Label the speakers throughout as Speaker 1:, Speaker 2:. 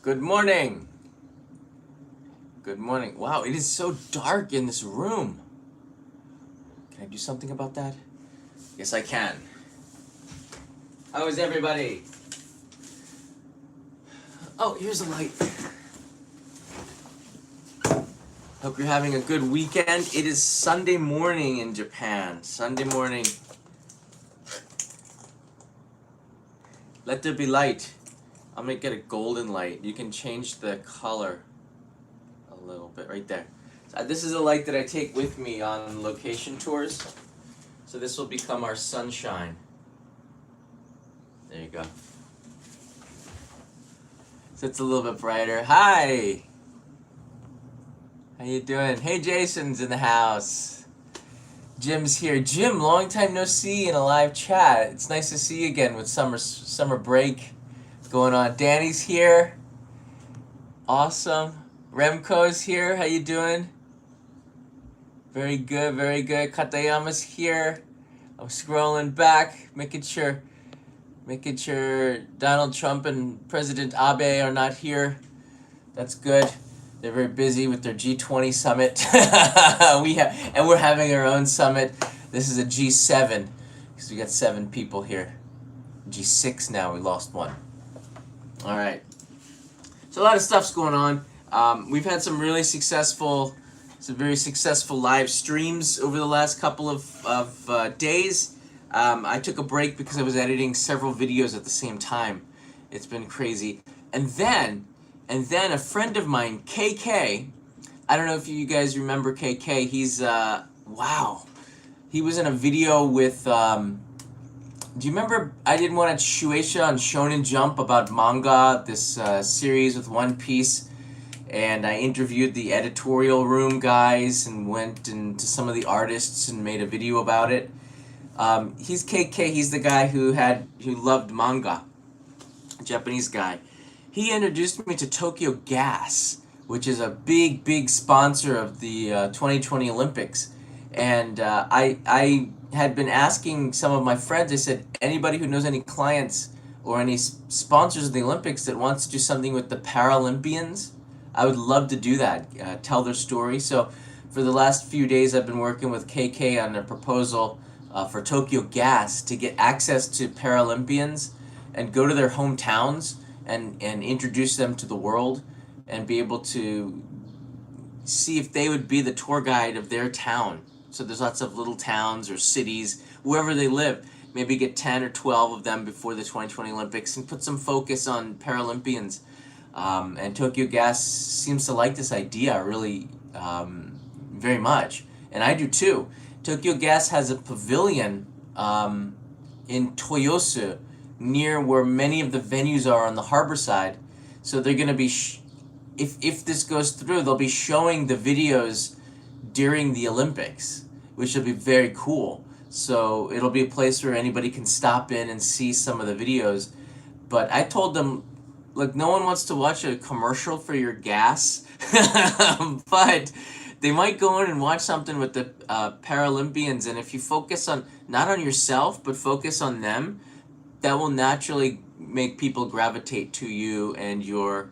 Speaker 1: Good morning. Good morning. Wow, it is so dark in this room. Can I do something about that? Yes, I can. How is everybody? Oh, here's a light. Hope you're having a good weekend. It is Sunday morning in Japan. Sunday morning. Let there be light. I'm gonna get a golden light. You can change the color a little bit right there. This is a light that I take with me on location tours. So this will become our sunshine. There you go. So it's a little bit brighter. Hi! How you doing? Hey, Jason's in the house. Jim's here. Jim, long time no see in a live chat. It's nice to see you again with summer break going on. Danny's here. Awesome. Remco's here. How you doing? Very good, very good. Katayama's here. I'm scrolling back, making sure Donald Trump and President Abe are not here. That's good. They're very busy with their G20 summit. We're having our own summit. This is a G7 because we got 7 people here. G6 now. We lost one. All right. So a lot of stuff's going on. We've had some very successful live streams over the last couple of days. I took a break because I was editing several videos at the same time. It's been crazy. And then a friend of mine, KK, I don't know if you guys remember KK. He's, wow. He was in a video with, do you remember I did one at Shueisha on Shonen Jump about manga, this series with One Piece, and I interviewed the editorial room guys and went into some of the artists and made a video about it. He's KK, he's the guy who loved manga, a Japanese guy. He introduced me to Tokyo Gas, which is a big sponsor of the 2020 Olympics. And I had been asking some of my friends, I said, anybody who knows any clients or any sponsors of the Olympics that wants to do something with the Paralympians, I would love to do that, tell their story. So for the last few days, I've been working with KK on a proposal for Tokyo Gas to get access to Paralympians and go to their hometowns and introduce them to the world and be able to see if they would be the tour guide of their town. So there's lots of little towns or cities, wherever they live. Maybe get 10 or 12 of them before the 2020 Olympics and put some focus on Paralympians. And Tokyo Gas seems to like this idea really very much. And I do too. Tokyo Gas has a pavilion in Toyosu, near where many of the venues are on the harbor side. So they're going to be, if this goes through, they'll be showing the videos during the Olympics, which will be very cool. So it'll be a place where anybody can stop in and see some of the videos. But I told them, look, no one wants to watch a commercial for your gas, but they might go in and watch something with the Paralympians. And if you focus on, not on yourself, but focus on them, that will naturally make people gravitate to you and your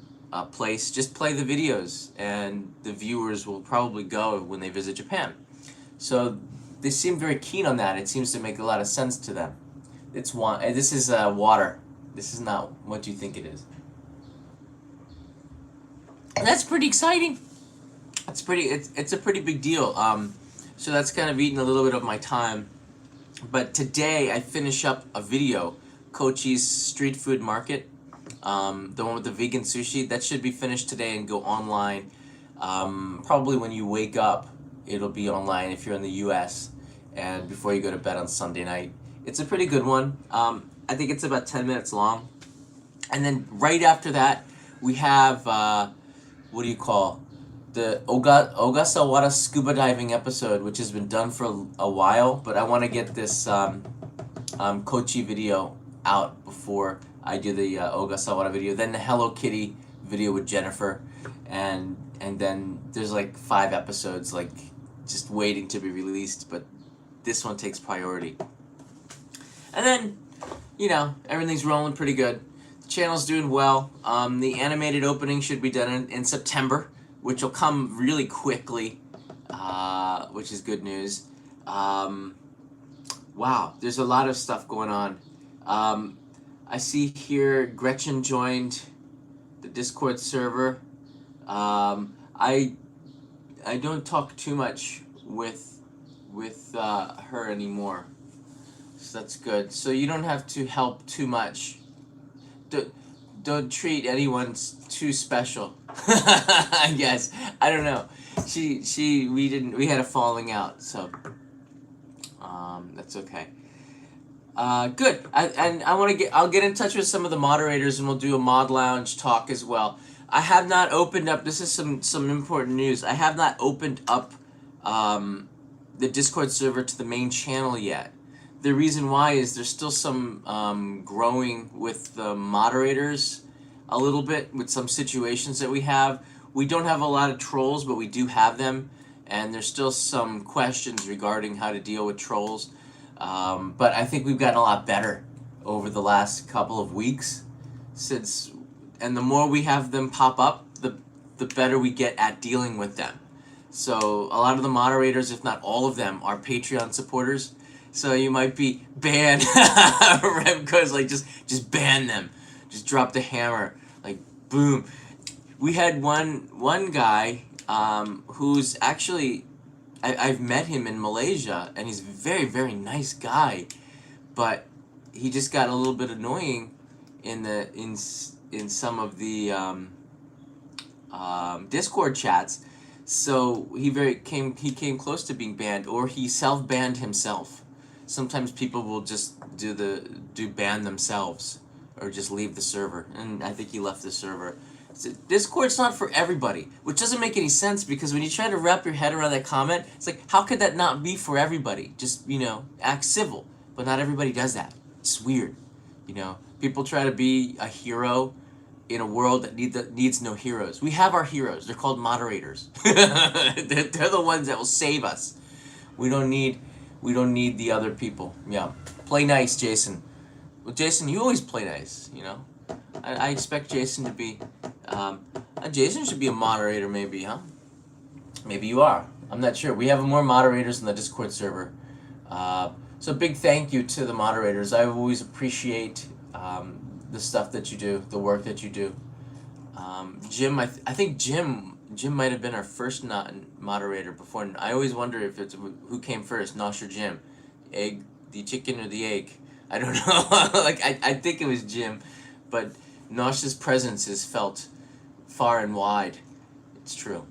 Speaker 1: place. Just play the videos and the viewers will probably go when they visit Japan. So they seem very keen on that. It seems to make a lot of sense to them. This is water. This is not what you think it is. And that's pretty exciting. It's a pretty big deal. So that's kind of eating a little bit of my time. But today I finish up a video, Kochi's Street Food Market, the one with the vegan sushi. That should be finished today and go online. Probably when you wake up, it'll be online if you're in the US, and before you go to bed on Sunday night. It's a pretty good one. I think it's about 10 minutes long. And then right after that, we have, what do you call, the Ogasawara scuba diving episode, which has been done for a while, but I want to get this Kochi video out before I do the Ogasawara video. Then the Hello Kitty video with Jennifer, and then there's like 5 episodes like just waiting to be released, but this one takes priority. And then, everything's rolling pretty good. channel's doing well. The animated opening should be done in September, which will come really quickly, which is good news. Wow, there's a lot of stuff going on. I see here Gretchen joined the Discord server. I don't talk too much with her anymore, so that's good. So you don't have to help too much. Don't treat anyone too special. I guess I don't know. We had a falling out, so that's okay. Good. I'll get in touch with some of the moderators and we'll do a mod lounge talk as well. I have not opened up. This is some important news. I have not opened up the Discord server to the main channel yet. The reason why is there's still some growing with the moderators a little bit with some situations that we have. We don't have a lot of trolls, but we do have them, and there's still some questions regarding how to deal with trolls. But I think we've gotten a lot better over the last couple of weeks and the more we have them pop up, the better we get at dealing with them. So a lot of the moderators, if not all of them, are Patreon supporters. So you might be banned. Remco's like, just ban them. Just drop the hammer. Like, boom. We had one guy who's actually, I've met him in Malaysia, and he's a very, very nice guy. But he just got a little bit annoying in some of the Discord chats. So he came close to being banned, or he self-banned himself. Sometimes people will just do ban themselves or just leave the server, and I think he left the server. So Discord's not for everybody, which doesn't make any sense, because when you try to wrap your head around that comment, it's like, how could that not be for everybody? Just, act civil, but not everybody does that. It's weird, People try to be a hero in a world that needs no heroes. We have our heroes. They're called moderators. They're the ones that will save us. We don't need the other people. Yeah. Play nice, Jason. Well, Jason, you always play nice, I expect Jason to be... Jason should be a moderator maybe, huh? Maybe you are. I'm not sure. We have more moderators in the Discord server. So big thank you to the moderators. I always appreciate the stuff that you do, the work that you do. Jim, I think Jim might have been our first moderator before. I always wonder if it's who came first, Nosh or Jim. The chicken or the egg? I don't know. I think it was Jim, but Nosh's presence is felt far and wide. It's true.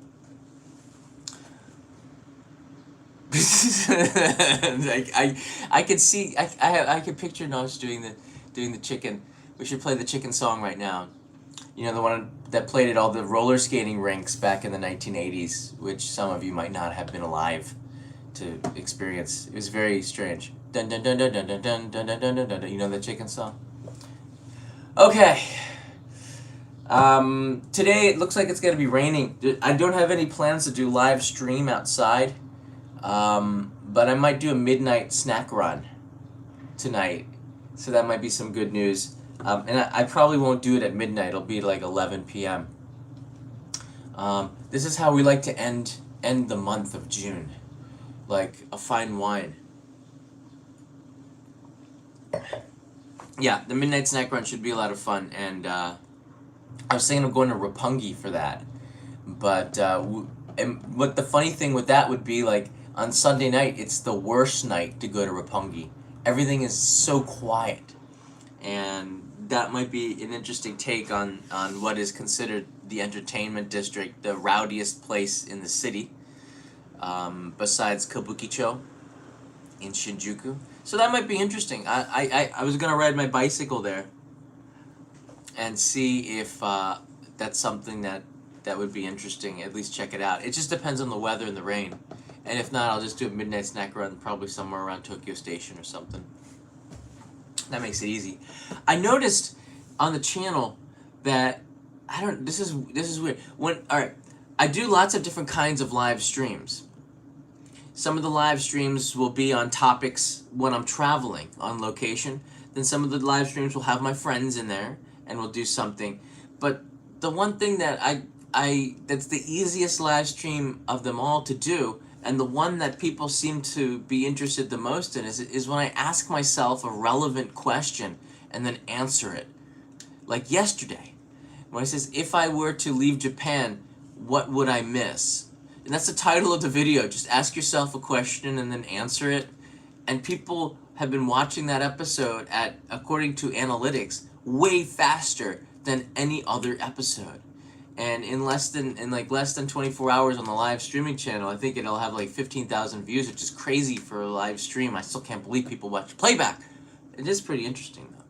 Speaker 1: I could see. I could picture Nosh doing the chicken. We should play the chicken song right now. The one that played at all the roller skating rinks back in the 1980s, which some of you might not have been alive to experience. It was very strange. Dun dun dun dun dun dun dun dun dun dun dun. You know the chicken song? Okay. Today it looks like it's gonna be raining. I don't have any plans to do live stream outside, but I might do a midnight snack run tonight, so that might be some good news. And I probably won't do it at midnight. It'll be like 11 p.m. This is how we like to end the month of June, like a fine wine. Yeah, the midnight snack run should be a lot of fun, and I was thinking of going to Roppongi for that, but the funny thing with that would be, like, on Sunday night, it's the worst night to go to Roppongi. Everything is so quiet, and that might be an interesting take on what is considered the entertainment district, the rowdiest place in the city, besides Kabukicho in Shinjuku. So that might be interesting. I was going to ride my bicycle there and see if that's something that would be interesting. At least check it out. It just depends on the weather and the rain. And if not, I'll just do a midnight snack run probably somewhere around Tokyo Station or something. That makes it easy. I noticed on the channel that this is weird. I do lots of different kinds of live streams. Some of the live streams will be on topics when I'm traveling on location. Then some of the live streams will have my friends in there, and we'll do something. But the one thing that that's the easiest live stream of them all to do, and the one that people seem to be interested the most in, is when I ask myself a relevant question and then answer it. Like yesterday, when it says, if I were to leave Japan, what would I miss? And that's the title of the video. Just ask yourself a question and then answer it. And people have been watching that episode at, according to analytics, way faster than any other episode. And in less than 24 hours on the live streaming channel, I think it'll have like 15,000 views, which is crazy for a live stream. I still can't believe people watch playback. It is pretty interesting though.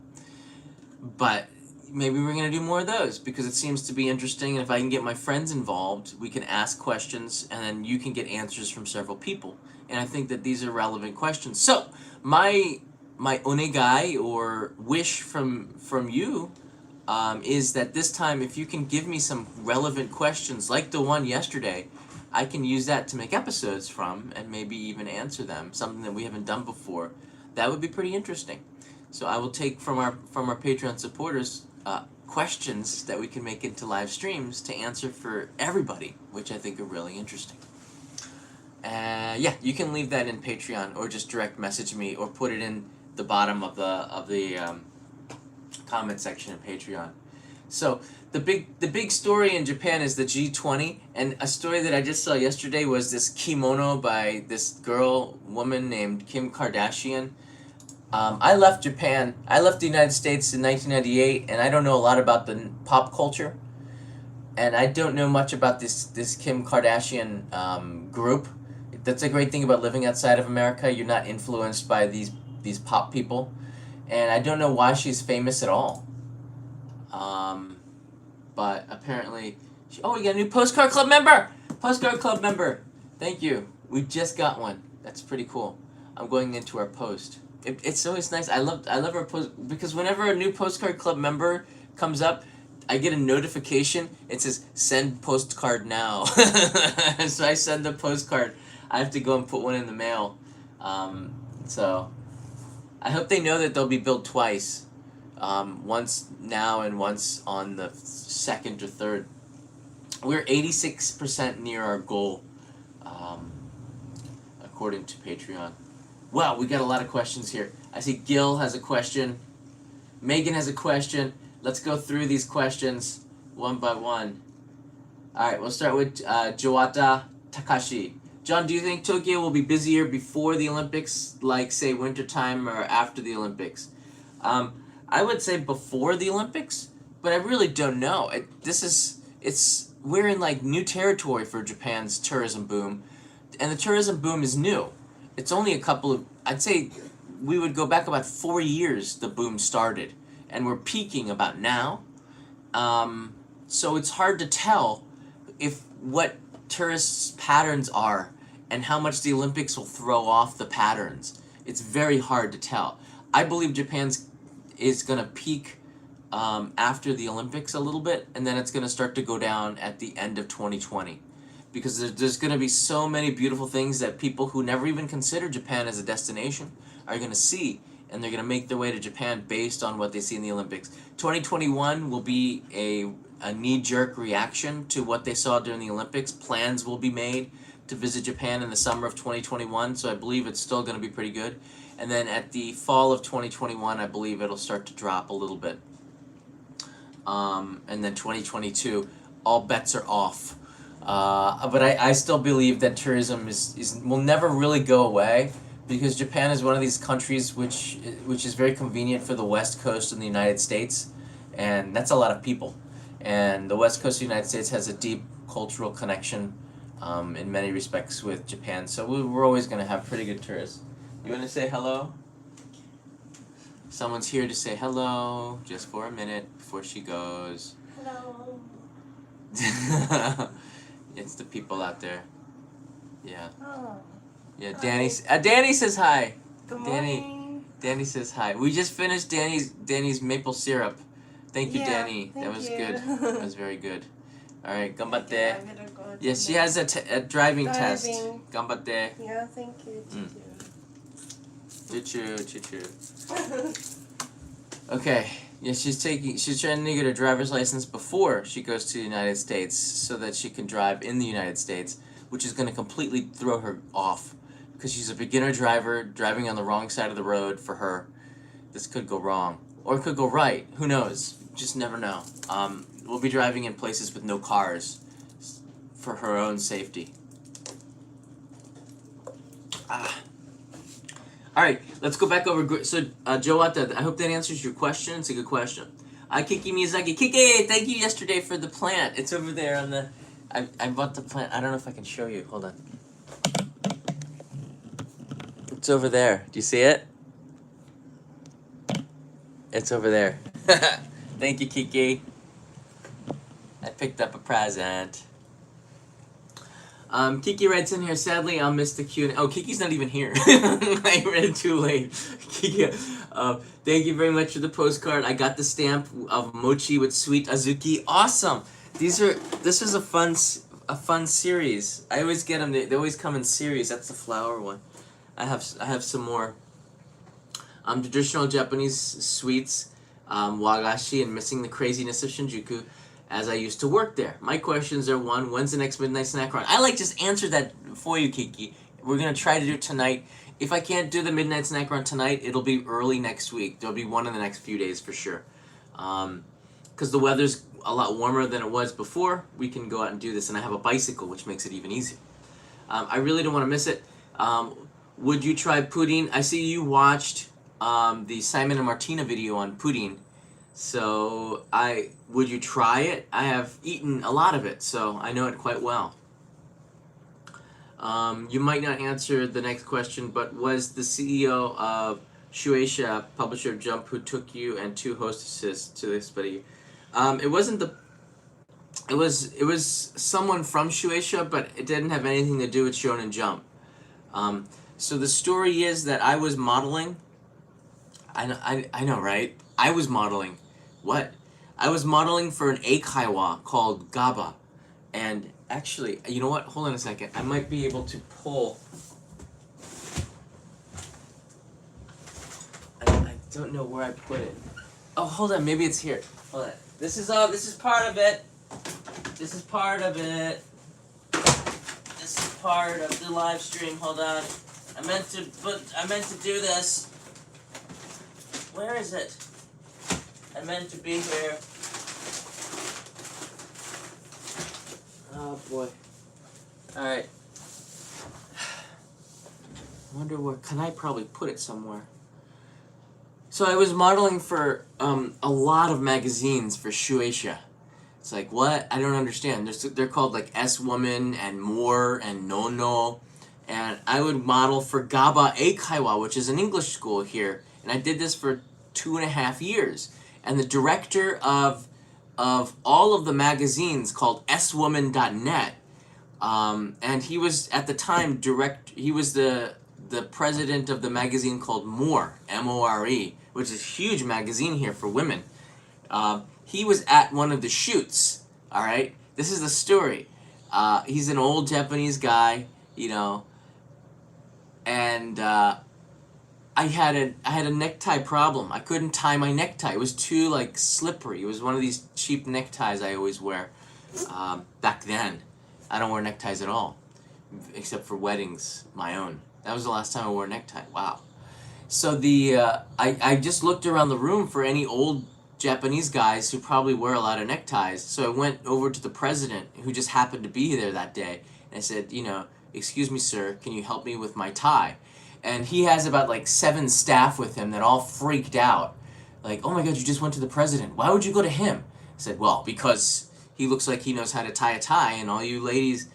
Speaker 1: But maybe we're going to do more of those because it seems to be interesting, and if I can get my friends involved, we can ask questions and then you can get answers from several people. And I think that these are relevant questions. So, my onegai or wish from you is that this time, if you can give me some relevant questions like the one yesterday, I can use that to make episodes from and maybe even answer them, something that we haven't done before. That would be pretty interesting. So I will take from our Patreon supporters questions that we can make into live streams to answer for everybody, which I think are really interesting. Yeah, you can leave that in Patreon or just direct message me or put it in the bottom of the comment section of Patreon. So the big story in Japan is the G20, and a story that I just saw yesterday was this kimono by this woman named Kim Kardashian. I left Japan. I left the United States in 1998, and I don't know a lot about the pop culture, and I don't know much about this Kim Kardashian group. That's a great thing about living outside of America. You're not influenced by these pop people, and I don't know why she's famous at all. But apparently, we got a new Postcard Club member! Postcard Club member! Thank you. We just got one. That's pretty cool. I'm going into our post. It's always nice. I love our post, because whenever a new Postcard Club member comes up, I get a notification. It says, send postcard now. So I send the postcard. I have to go and put one in the mail. So I hope they know that they'll be billed twice. Once now and once on the 2nd or 3rd. We're 86% near our goal, according to Patreon. Wow, we got a lot of questions here. I see Gil has a question. Megan has a question. Let's go through these questions one by one. Alright, we'll start with Joata Takashi. John, do you think Tokyo will be busier before the Olympics, like, say, wintertime or after the Olympics? I would say before the Olympics, but I really don't know. We're in, like, new territory for Japan's tourism boom, and the tourism boom is new. It's only I'd say we would go back about 4 years the boom started, and we're peaking about now. So it's hard to tell what tourists' patterns are and how much the Olympics will throw off the patterns. It's very hard to tell. I believe Japan's is going to peak after the Olympics a little bit, and then it's going to start to go down at the end of 2020. Because there's going to be so many beautiful things that people who never even considered Japan as a destination are going to see, and they're going to make their way to Japan based on what they see in the Olympics. 2021 will be a knee-jerk reaction to what they saw during the Olympics. Plans will be made to visit Japan in the summer of 2021, so I believe it's still going to be pretty good. And then at the fall of 2021, I believe it'll start to drop a little bit. And then 2022, all bets are off. But I still believe that tourism will never really go away, because Japan is one of these countries which is very convenient for the West Coast in the United States, and that's a lot of people. And the West Coast of the United States has a deep cultural connection in many respects with Japan, so we're always going to have pretty good tourists. You want to say hello? Someone's here to say hello, just for a minute before she goes.
Speaker 2: Hello.
Speaker 1: It's the people out there. Yeah.
Speaker 2: Oh.
Speaker 1: Yeah,
Speaker 2: Hi.
Speaker 1: Danny says hi.
Speaker 2: Good
Speaker 1: Danny.
Speaker 2: morning.
Speaker 1: Danny says hi. We just finished Danny's maple syrup. Thank you, Danny. That was good. That was very good. All right, ganbatte. Yes, she has a driving test. Ganbatte.
Speaker 2: Yeah, thank you.
Speaker 1: Choo-choo, choo-choo. Okay. Yeah, she's trying to get her driver's license before she goes to the United States so that she can drive in the United States, which is going to completely throw her off because she's a beginner driver driving on the wrong side of the road for her. This could go wrong. Or it could go right. Who knows? Just never know. We'll be driving in places with no cars for her own safety. Alright, let's go back over. So, Joata, I hope that answers your question. It's a good question. Kiki Miyazaki. Kiki, thank you yesterday for the plant. It's over there on the... I bought the plant. I don't know if I can show you. Hold on. It's over there. Do you see it? It's over there. Thank you, Kiki. I picked up a present. Kiki writes in here, sadly, I'll miss the Q&A. Oh, Kiki's not even here. I read it too late. Kiki, thank you very much for the postcard. I got the stamp of mochi with sweet azuki. Awesome. This is a fun series. I always get them. They always come in series. That's the flower one. I have some more. Traditional Japanese sweets, wagashi, and missing the craziness of Shinjuku, as I used to work there. My questions are: 1, when's the next midnight snack run? I just answered that for you, Kiki. We're gonna try to do it tonight. If I can't do the midnight snack run tonight, it'll be early next week. There'll be one in the next few days for sure. Because the weather's a lot warmer than it was before, we can go out and do this, and I have a bicycle, which makes it even easier. I really don't want to miss it. Would you try pudding? I see you watched the Simon and Martina video on pudding. So, would you try it? I have eaten a lot of it, so I know it quite well. You might not answer the next question, but was the CEO of Shueisha, publisher of Jump, who took you and 2 hostesses to this buddy? It wasn't the... It was someone from Shueisha, but it didn't have anything to do with Shonen Jump. So the story is that I was modeling. I know, right? I was modeling. What? I was modeling for an eikaiwa called GABA. And actually, you know what? Hold on a second. I might be able to pull... I don't know where I put it. Oh, hold on. Maybe it's here. Hold on. This is part of it. This is part of it. This is part of the live stream. Hold on. I meant to do this. Where is it? I meant to be here. Oh boy. Alright. I wonder where, can I probably put it somewhere? So I was modeling for a lot of magazines for Shueisha. It's like, what? I don't understand. They're called like S-Woman and More and No.2. And I would model for Gaba Eikaiwa, which is an English school here. And I did this for 2.5 years. And the director of all of the magazines called swoman.net, and he was at the time he was the president of the magazine called More, M-O-R-E, which is a huge magazine here for women. He was at one of the shoots, alright? This is the story. He's an old Japanese guy, you know, and I had a necktie problem. I couldn't tie my necktie. It was too like slippery. It was one of these cheap neckties I always wear. Back then, I don't wear neckties at all, except for weddings, my own. That was the last time I wore a necktie. Wow. So I just looked around the room for any old Japanese guys who probably wear a lot of neckties. So I went over to the president, who just happened to be there that day, and I said, you know, excuse me, sir, can you help me with my tie? And he has about like 7 staff with him that all freaked out. Like, oh my God, you just went to the president. Why would you go to him? I said, well, because he looks like he knows how to tie a tie, and all you ladies,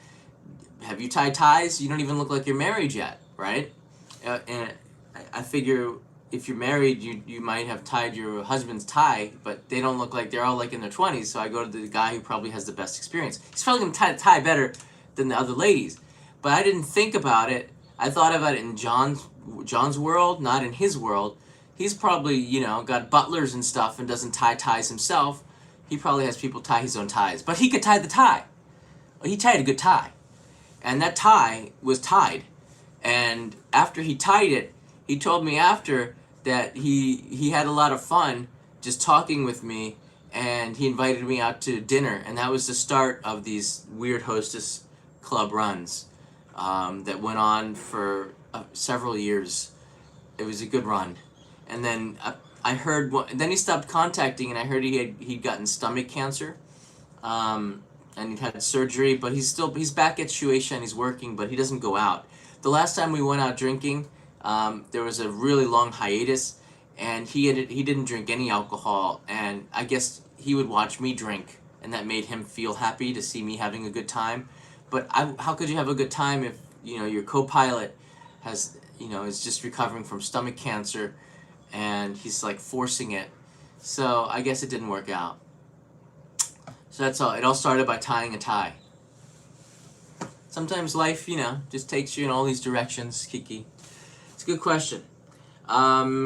Speaker 1: have you tied ties? You don't even look like you're married yet, right? And I figure if you're married, you might have tied your husband's tie, but they don't look like, they're all like in their 20s, so I go to the guy who probably has the best experience. He's probably going to tie the tie better than the other ladies. But I didn't think about it. I thought about it in John's world, not in his world. He's probably, you know, got butlers and stuff and doesn't tie ties himself. He probably has people tie his own ties. But he could tie the tie. Well, he tied a good tie. And that tie was tied. And after he tied it, he told me after that he had a lot of fun just talking with me, and he invited me out to dinner, and that was the start of these weird hostess club runs that went on for several years. It was a good run, and then I heard. Then he stopped contacting, and I heard he'd gotten stomach cancer, and he'd had surgery. But he's back at Shueisha and he's working, but he doesn't go out. The last time we went out drinking, there was a really long hiatus, and he didn't drink any alcohol, and I guess he would watch me drink, and that made him feel happy to see me having a good time. But how could you have a good time if your co-pilot is just recovering from stomach cancer, and he's like forcing it? So I guess it didn't work out. So that's all. It all started by tying a tie. Sometimes life, just takes you in all these directions, Kiki. It's a good question.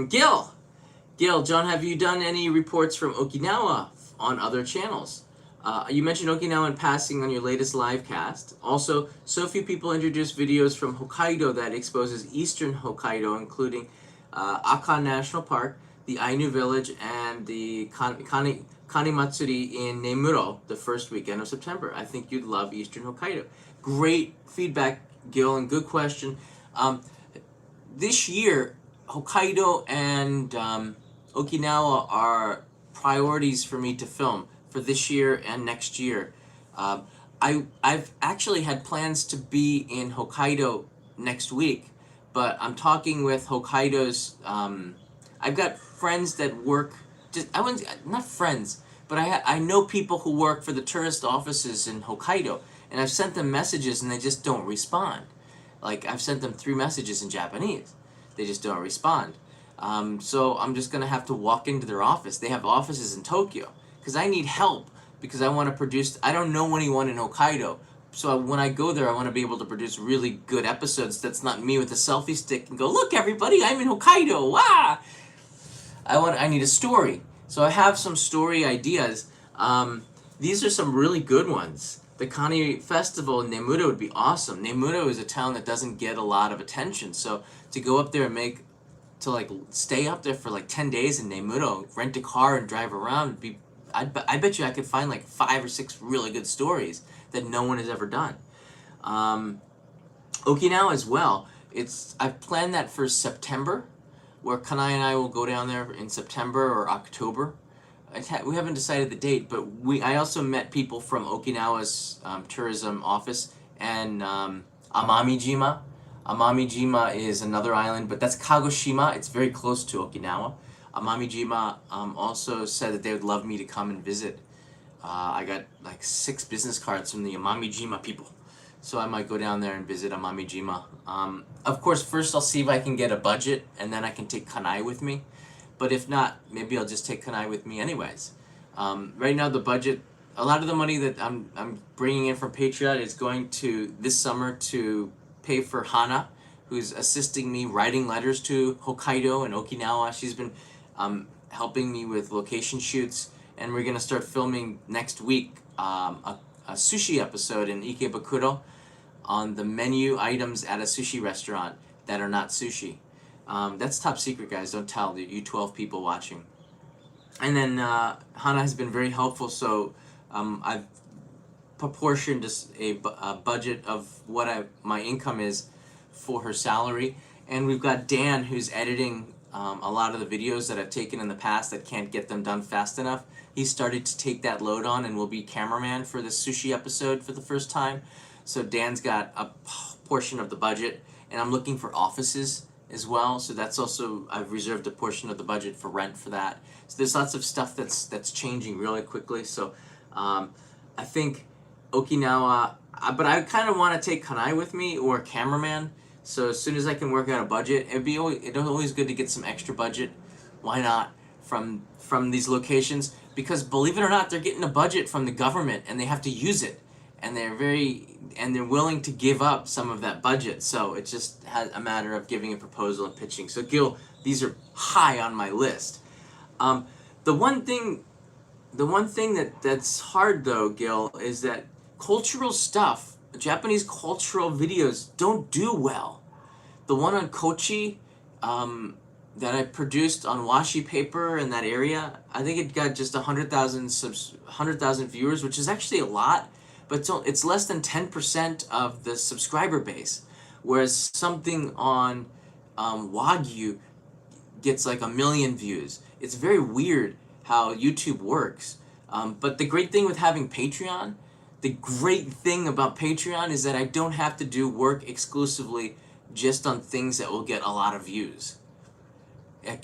Speaker 1: Gil, John, have you done any reports from Okinawa on other channels? You mentioned Okinawa in passing on your latest live cast. Also, so few people introduce videos from Hokkaido that exposes eastern Hokkaido, including Akan National Park, the Ainu Village, and the Kanimatsuri in Nemuro the first weekend of September. I think you'd love eastern Hokkaido. Great feedback, Gil, and good question. This year, Hokkaido and Okinawa are priorities for me to film for this year and next year. I've actually had plans to be in Hokkaido next week, but I'm talking with Hokkaido's. I've got friends that work. Not friends, but I know people who work for the tourist offices in Hokkaido, and I've sent them messages and they just don't respond. Like, I've sent them 3 messages in Japanese. They just don't respond. So I'm just going to have to walk into their office. They have offices in Tokyo. Because I need help. Because I want to produce... I don't know anyone in Hokkaido. So when I go there, I want to be able to produce really good episodes that's not me with a selfie stick and go, look, everybody, I'm in Hokkaido. Wow! I need a story. So I have some story ideas. These are some really good ones. The Kani Festival in Nemuro would be awesome. Nemuro is a town that doesn't get a lot of attention, so to go up there and stay up there for like 10 days in Nemuro, rent a car and drive around, I bet you I could find like 5 or 6 really good stories that no one has ever done. Okinawa as well. I've planned that for September, where Kanai and I will go down there in September or October. We haven't decided the date, but I also met people from Okinawa's tourism office and Amami-jima. Amami-jima is another island, but that's Kagoshima. It's very close to Okinawa. Amami-jima also said that they would love me to come and visit. I got like 6 business cards from the Amami-jima people. So I might go down there and visit Amami-jima. Of course, first I'll see if I can get a budget, and then I can take Kanai with me. But if not, maybe I'll just take Kanai with me anyways. Right now, the budget, a lot of the money that I'm bringing in from Patreon is going to, this summer, to pay for Hana, who's assisting me writing letters to Hokkaido and Okinawa. She's been helping me with location shoots, and we're going to start filming next week a sushi episode in Ikebukuro on the menu items at a sushi restaurant that are not sushi. That's top secret, guys. Don't tell you 12 people watching. And then Hana has been very helpful, so I've proportioned a budget of what my income is for her salary. And we've got Dan, who's editing a lot of the videos that I've taken in the past that can't get them done fast enough. He started to take that load on and will be cameraman for the sushi episode for the first time. So Dan's got a portion of the budget, and I'm looking for offices as well, so that's also, I've reserved a portion of the budget for rent for that. So there's lots of stuff that's changing really quickly. So I think Okinawa, but I kind of want to take Kanai with me or a cameraman. So as soon as I can work out a budget, it's always good to get some extra budget. Why not from these locations? Because believe it or not, they're getting a budget from the government and they have to use it, and they're willing to give up some of that budget. So it's just a matter of giving a proposal and pitching. So Gil, these are high on my list. The one thing that's hard though, Gil, is that cultural stuff, Japanese cultural videos don't do well. The one on Kochi, that I produced on washi paper in that area, I think it got just 100,000 viewers, which is actually a lot, but it's less than 10% of the subscriber base. Whereas something on Wagyu gets like 1 million views. It's very weird how YouTube works. But the great thing with having Patreon, the great thing about Patreon is that I don't have to do work exclusively just on things that will get a lot of views.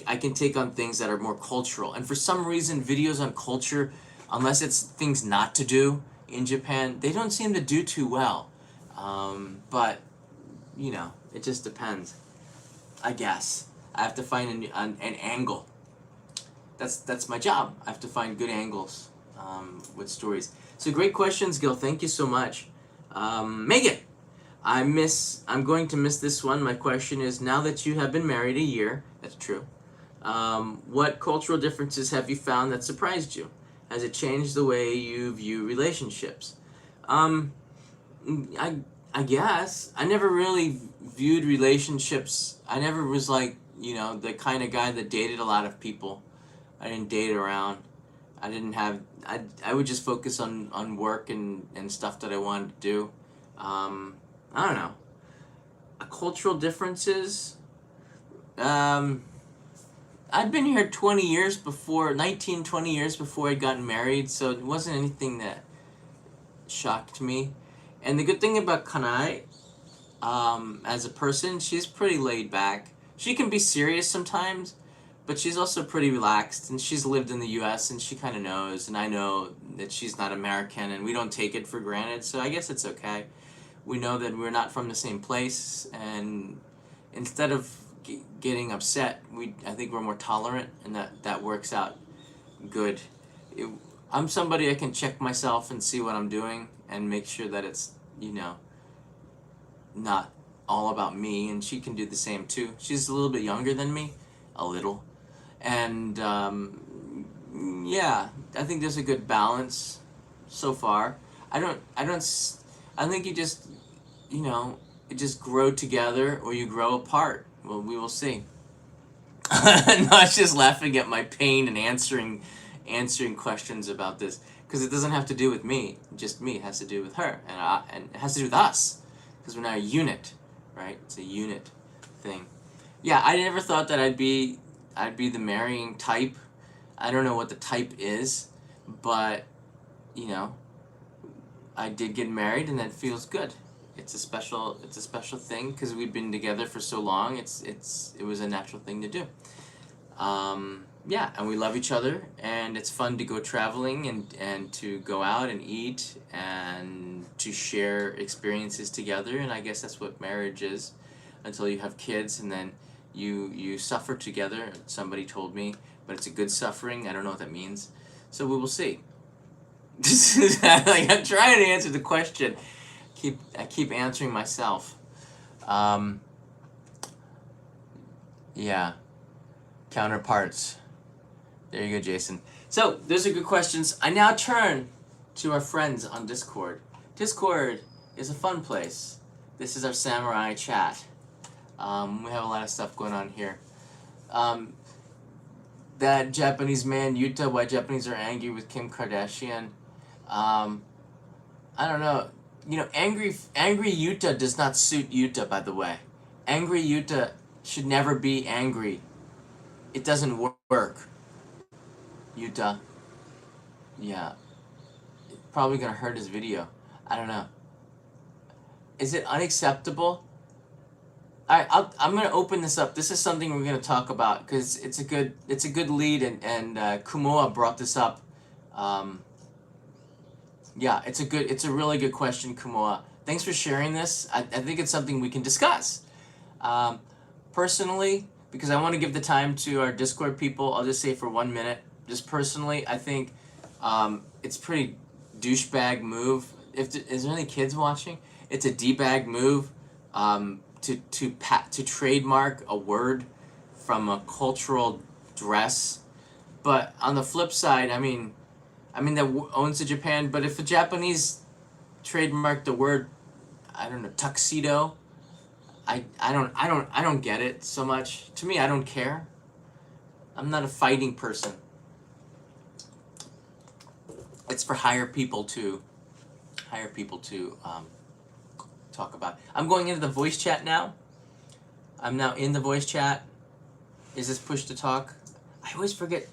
Speaker 1: I can take on things that are more cultural. And for some reason, videos on culture, unless it's things not to do in Japan, they don't seem to do too well. But, you know, it just depends, I guess. I have to find an angle. That's my job. I have to find good angles with stories. So great questions, Gil. Thank you so much. Megan, I'm going to miss this one. My question is, now that you have been married a year, that's true, what cultural differences have you found that surprised you? Has it changed the way you view relationships? Um, I, I guess. I never really viewed relationships. I never was like, the kind of guy that dated a lot of people. I didn't date around. I didn't have, I would just focus on work and stuff that I wanted to do. I don't know. Cultural differences. Um, I'd been here 20 years before, 19, 20 years before I'd gotten married, so it wasn't anything that shocked me. And the good thing about Kanai, as a person, she's pretty laid back. She can be serious sometimes, but she's also pretty relaxed, and she's lived in the U.S., and she kind of knows, and I know that she's not American, and we don't take it for granted, so I guess it's okay. We know that we're not from the same place, and instead of getting upset, I think we're more tolerant, and that works out good. I'm somebody I can check myself and see what I'm doing and make sure that it's, not all about me, and she can do the same too. She's a little bit younger than me, a little, and yeah, I think there's a good balance so far. I think you just grow together or you grow apart. Well, we will see. Not just laughing at my pain and answering questions about this, because it doesn't have to do with me, just me. It has to do with her, and it has to do with us, because we're now a unit, right? It's a unit thing. Yeah, I never thought that I'd be the marrying type. I don't know what the type is, but I did get married, and that feels good. It's a special thing because we've been together for so long. It was a natural thing to do. Yeah, and we love each other, and it's fun to go traveling and to go out and eat and to share experiences together, and I guess that's what marriage is until you have kids, and then you suffer together. Somebody told me, but it's a good suffering. I don't know what that means. So we will see. I'm trying to answer the question. I keep answering myself. Yeah. Counterparts. There you go, Jason. So, those are good questions. I now turn to our friends on Discord. Discord is a fun place. This is our samurai chat. We have a lot of stuff going on here. That Japanese man, Yuta, why Japanese are angry with Kim Kardashian. I don't know. Angry Yuta does not suit Yuta, by the way. Angry Yuta should never be angry. It doesn't work. Yuta. Yeah. It's probably gonna hurt his video. I don't know. Is it unacceptable? I'm gonna open this up. This is something we're gonna talk about because it's a good lead, and Kumoa brought this up. Yeah, it's a really good question, Kumoa. Thanks for sharing this. I think it's something we can discuss. Personally, because I want to give the time to our Discord people, I'll just say for 1 minute. Just personally, I think it's pretty douchebag move. Is there any kids watching? It's a d-bag move to trademark a word from a cultural dress. But on the flip side, I mean that owns the Japan. But if a Japanese trademarked the word, I don't know, tuxedo, I don't get it so much. To me, I don't care. I'm not a fighting person. It's for higher people to talk about. I'm going into the voice chat now. I'm now in the voice chat. Is this push to talk? I always forget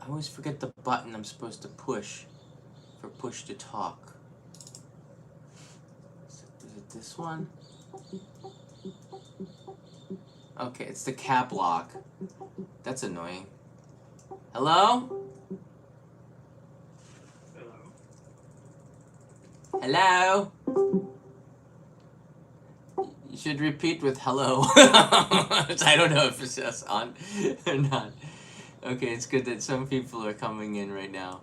Speaker 1: the button I'm supposed to push for push to talk. Is it this one? Okay, it's the cap lock. That's annoying. Hello? Hello? You should repeat with hello. I don't know if it's just on or not. Okay, it's good that some people are coming in right now.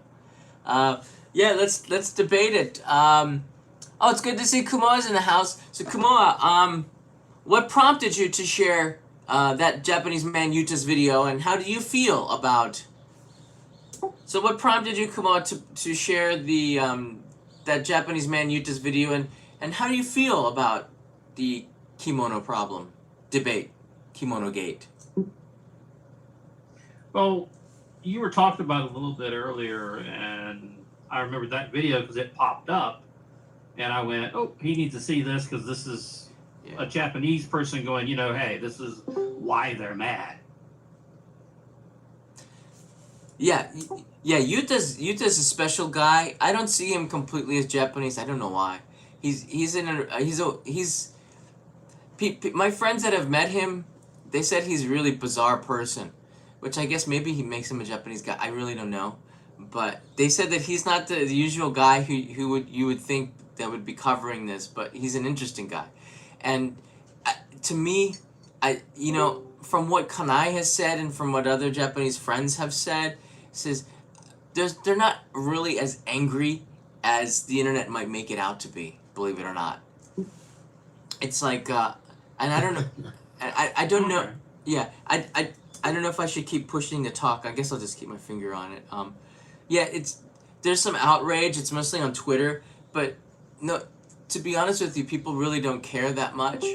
Speaker 1: Yeah, let's debate it. Oh, it's good to see Kumoa's in the house. So Kumoa, what prompted you to share that Japanese man Yuta's video, and how do you feel about? So what prompted you, Kumoa, to share the that Japanese man Yuta's video, and how do you feel about the kimono problem debate, kimono gate?
Speaker 2: Well, you were talking about it a little bit earlier, and I remember that video because it popped up, and I went, "Oh, he needs to see this because this is a Japanese person going, hey, this is why they're mad."
Speaker 1: Yeah, Yuta's a special guy. I don't see him completely as Japanese. I don't know why. My friends that have met him, they said he's a really bizarre person, which I guess maybe he makes him a Japanese guy. I really don't know, but they said that he's not the usual guy who you would think that would be covering this, but he's an interesting guy, and to me, from what Kanai has said and from what other Japanese friends have said, says they're not really as angry as the internet might make it out to be. Believe it or not, it's like, and I don't know, I don't know. Yeah, I don't know if I should keep pushing the talk. I guess I'll just keep my finger on it. Yeah, there's some outrage. It's mostly on Twitter, but no, to be honest with you, people really don't care that much.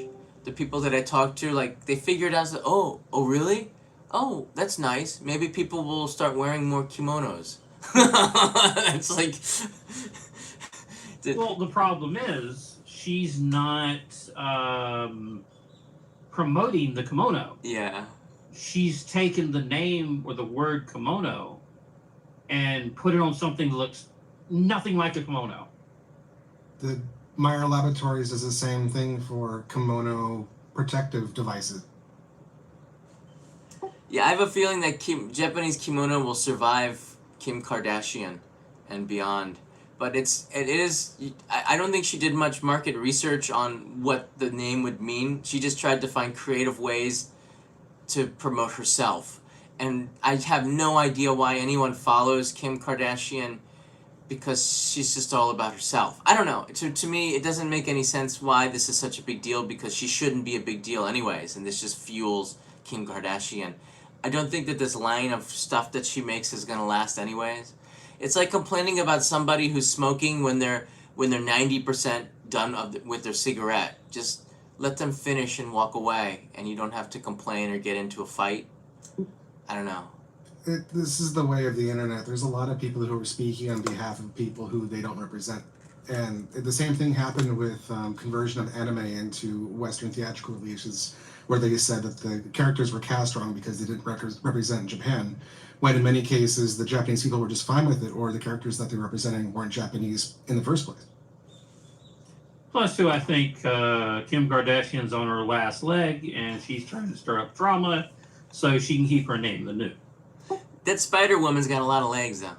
Speaker 1: The people that I talk to, like, they figured out that, oh really? Oh, that's nice. Maybe people will start wearing more kimonos. It's like...
Speaker 2: Well, the problem is, she's not promoting the kimono.
Speaker 1: Yeah.
Speaker 2: She's taken the name or the word kimono and put it on something that looks nothing like a kimono.
Speaker 3: The Meyer Laboratories does the same thing for kimono protective devices.
Speaker 1: Yeah, I have a feeling that Japanese kimono will survive Kim Kardashian and beyond. But it is. I don't think she did much market research on what the name would mean. She just tried to find creative ways to promote herself. And I have no idea why anyone follows Kim Kardashian, because she's just all about herself. I don't know. To me, it doesn't make any sense why this is such a big deal, because she shouldn't be a big deal anyways, and this just fuels Kim Kardashian. I don't think that this line of stuff that she makes is going to last anyways. It's like complaining about somebody who's smoking when they're 90% done with their cigarette. Just let them finish and walk away, and you don't have to complain or get into a fight. I don't know.
Speaker 3: This is the way of the internet. There's a lot of people who are speaking on behalf of people who they don't represent. And the same thing happened with conversion of anime into Western theatrical releases, where they said that the characters were cast wrong because they didn't represent Japan, when in many cases the Japanese people were just fine with it, or the characters that they're representing weren't Japanese in the first place.
Speaker 2: Plus, too, I think Kim Kardashian's on her last leg, and she's trying to stir up drama so she can keep her name, the new.
Speaker 1: That Spider Woman's got a lot of legs, though.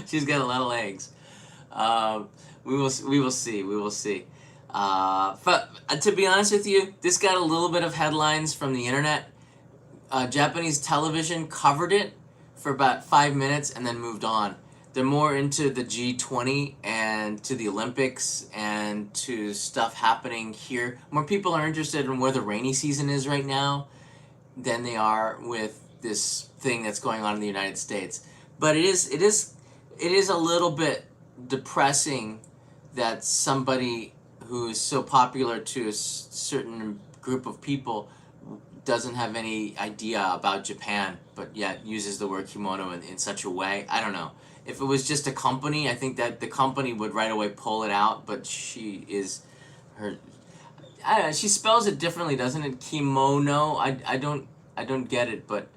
Speaker 1: She's got a lot of legs. We will see. We will see. But to be honest with you, this got a little bit of headlines from the internet. Japanese television covered it for about 5 minutes and then moved on. They're more into the G20 and to the Olympics and to stuff happening here. More people are interested in where the rainy season is right now than they are with this thing that's going on in the United States. But it is a little bit depressing that somebody who is so popular to a certain group of people doesn't have any idea about Japan, but yet uses the word kimono in such a way. I don't know. If it was just a company, I think that the company would right away pull it out, but she is her. I don't know, she spells it differently, doesn't it? Kimono. I don't get it, but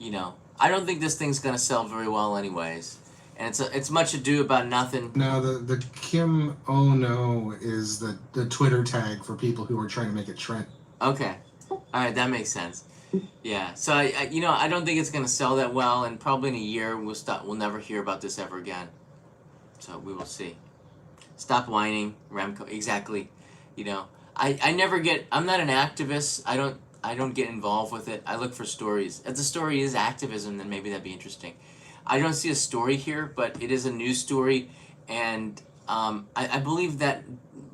Speaker 1: I don't think this thing's gonna sell very well, anyways. And it's much ado about nothing.
Speaker 3: No, the Kim Oh No is the Twitter tag for people who are trying to make it trend.
Speaker 1: Okay, all right, that makes sense. Yeah, so I don't think it's gonna sell that well, and probably in a year we'll never hear about this ever again. So we will see. Stop whining, Remco. Exactly. I never get. I'm not an activist. I don't get involved with it. I look for stories. If the story is activism, then maybe that'd be interesting. I don't see a story here, but it is a news story, and I believe that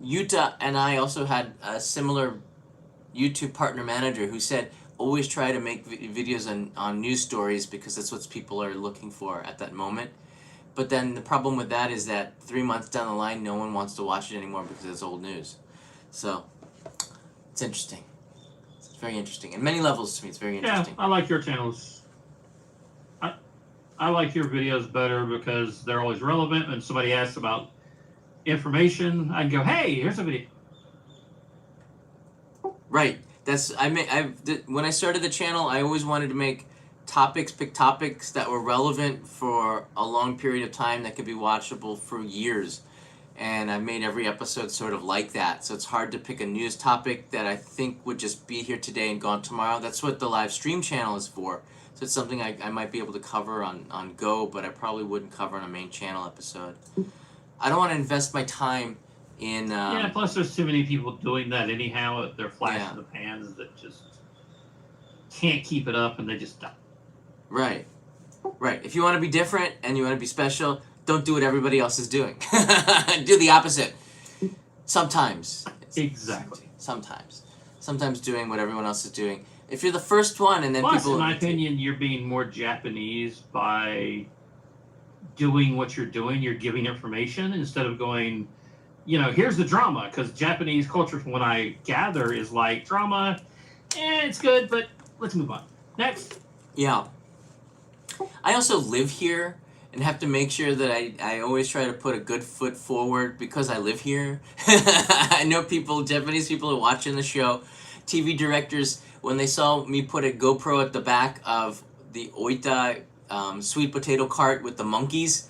Speaker 1: Yuta and I also had a similar YouTube partner manager who said always try to make videos on news stories because that's what people are looking for at that moment. But then the problem with that is that 3 months down the line, no one wants to watch it anymore because it's old news. So it's interesting. It's very interesting. In many levels to me, it's very interesting.
Speaker 2: Yeah, I like your channels. I like your videos better because they're always relevant. When somebody asks about information, I can go, "Hey, here's a video."
Speaker 1: Right. When I started the channel, I always wanted to pick topics that were relevant for a long period of time that could be watchable for years. And I made every episode sort of like that. So it's hard to pick a news topic that I think would just be here today and gone tomorrow. That's what the live stream channel is for. So it's something I might be able to cover on Go, but I probably wouldn't cover on a main channel episode. I don't want to invest my time in...
Speaker 2: yeah, plus there's too many people doing that anyhow. They're flashing the pans that just can't keep it up and they just die.
Speaker 1: Right. Right. If you want to be different and you want to be special, don't do what everybody else is doing. Do the opposite. Sometimes.
Speaker 2: Exactly.
Speaker 1: Sometimes doing what everyone else is doing. If you're the first one and then
Speaker 2: plus,
Speaker 1: people...
Speaker 2: in my opinion, you're being more Japanese by doing what you're doing. You're giving information instead of going, here's the drama. Because Japanese culture, from what I gather, is like, drama, it's good, but let's move on. Next.
Speaker 1: Yeah. I also live here and have to make sure that I always try to put a good foot forward because I live here. I know Japanese people are watching the show. TV directors, when they saw me put a GoPro at the back of the Oita sweet potato cart with the monkeys,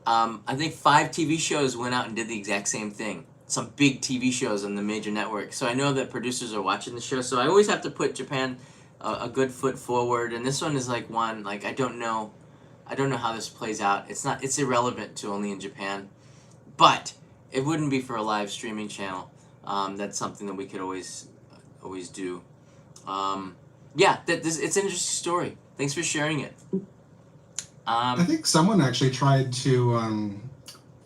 Speaker 1: I think 5 TV shows went out and did the exact same thing. Some big TV shows on the major network. So I know that producers are watching the show. So I always have to put Japan a good foot forward. And this one is like one, like I don't know how this plays out. It's irrelevant to only in Japan. But it wouldn't be for a live streaming channel. That's something that we could always do. It's an interesting story. Thanks for sharing it.
Speaker 3: I think someone actually tried to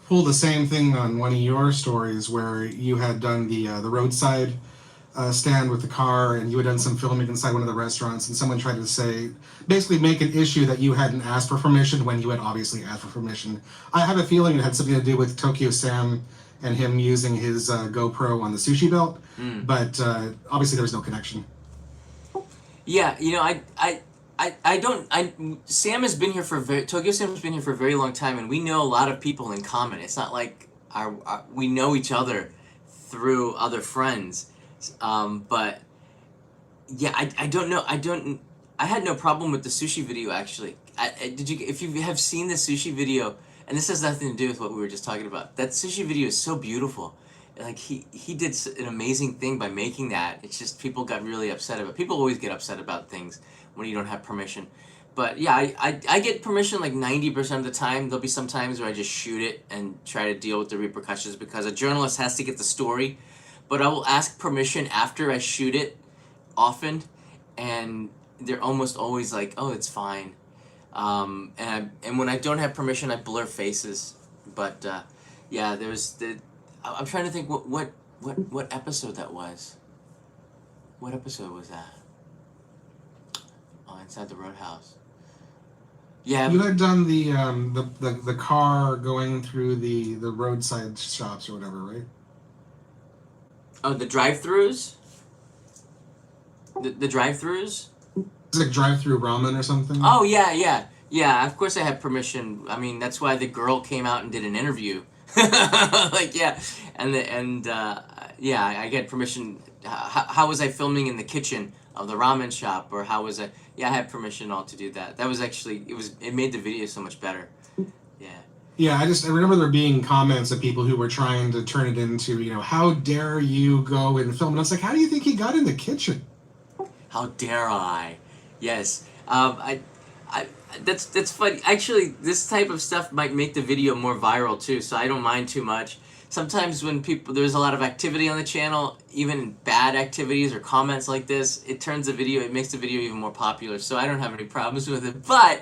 Speaker 3: pull the same thing on one of your stories where you had done the roadside stand with the car and you had done some filming inside one of the restaurants, and someone tried to basically make an issue that you hadn't asked for permission when you had obviously asked for permission. I have a feeling it had something to do with Tokyo Sam and him using his GoPro on the sushi belt, but obviously there was no connection.
Speaker 1: Yeah, Sam has been here Tokyo Sam has been here for a very long time, and we know a lot of people in common. It's not like we know each other through other friends, but yeah, I don't know. I had no problem with the sushi video actually. If you have seen the sushi video, and this has nothing to do with what we were just talking about, that sushi video is so beautiful. Like he did an amazing thing by making that. It's just people got really upset about it. People always get upset about things when you don't have permission. But yeah, I get permission like 90% of the time. There'll be some times where I just shoot it and try to deal with the repercussions because a journalist has to get the story. But I will ask permission after I shoot it often, and they're almost always like, oh, it's fine. And when I don't have permission, I blur faces. But yeah, I'm trying to think what episode that was. What episode was that? Oh, Inside the Roadhouse. Yeah.
Speaker 3: You had done the car going through the roadside shops or whatever, right?
Speaker 1: Oh, the drive-throughs? The drive-throughs.
Speaker 3: It's like drive-through ramen or something.
Speaker 1: Oh yeah. Of course I had permission. I mean, that's why the girl came out and did an interview. Like yeah, yeah, I get permission. How was I filming in the kitchen of the ramen shop, or how was I? Yeah, I had permission all to do that. That was actually it made the video so much better. Yeah.
Speaker 3: Yeah, I remember there being comments of people who were trying to turn it into, how dare you go and film? And I was like, how do you think he got in the kitchen?
Speaker 1: How dare I? Yes. I that's funny. Actually, this type of stuff might make the video more viral too, so I don't mind too much. Sometimes when there's a lot of activity on the channel, even bad activities or comments like this, it makes the video even more popular. So I don't have any problems with it. But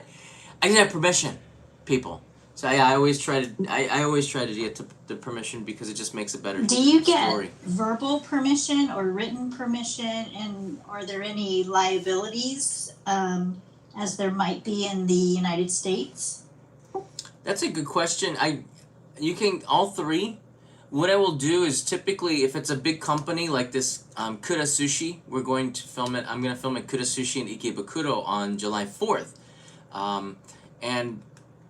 Speaker 1: I didn't have permission, people. So I always try to get the permission because it just makes a better
Speaker 4: Do you get
Speaker 1: story.
Speaker 4: verbal permission or written permission, and are there any liabilities, as there might be in the United States?
Speaker 1: That's a good question. You can all three. What I will do is typically, if it's a big company like this, Kura Sushi, we're going to film it. I'm going to film at Kura Sushi in Ikebukuro on July 4th, and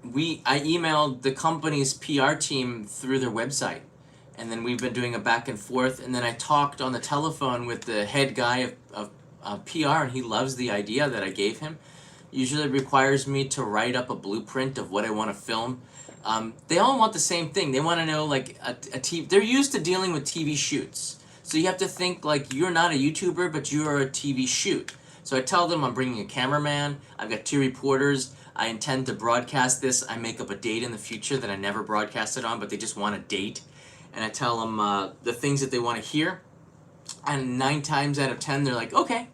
Speaker 1: I emailed the company's PR team through their website, and then we've been doing a back and forth, and then I talked on the telephone with the head guy of PR, and he loves the idea that I gave him. Usually it requires me to write up a blueprint of what I want to film. They all want the same thing. They want to know like a TV. They're used to dealing with TV shoots. So you have to think like you're not a YouTuber, but you're a TV shoot. So I tell them I'm bringing a cameraman. I've got 2 reporters. I intend to broadcast this. I make up a date in the future that I never broadcasted on, but they just want a date. And I tell them the things that they want to hear. And 9 times out of 10, they're like, okay.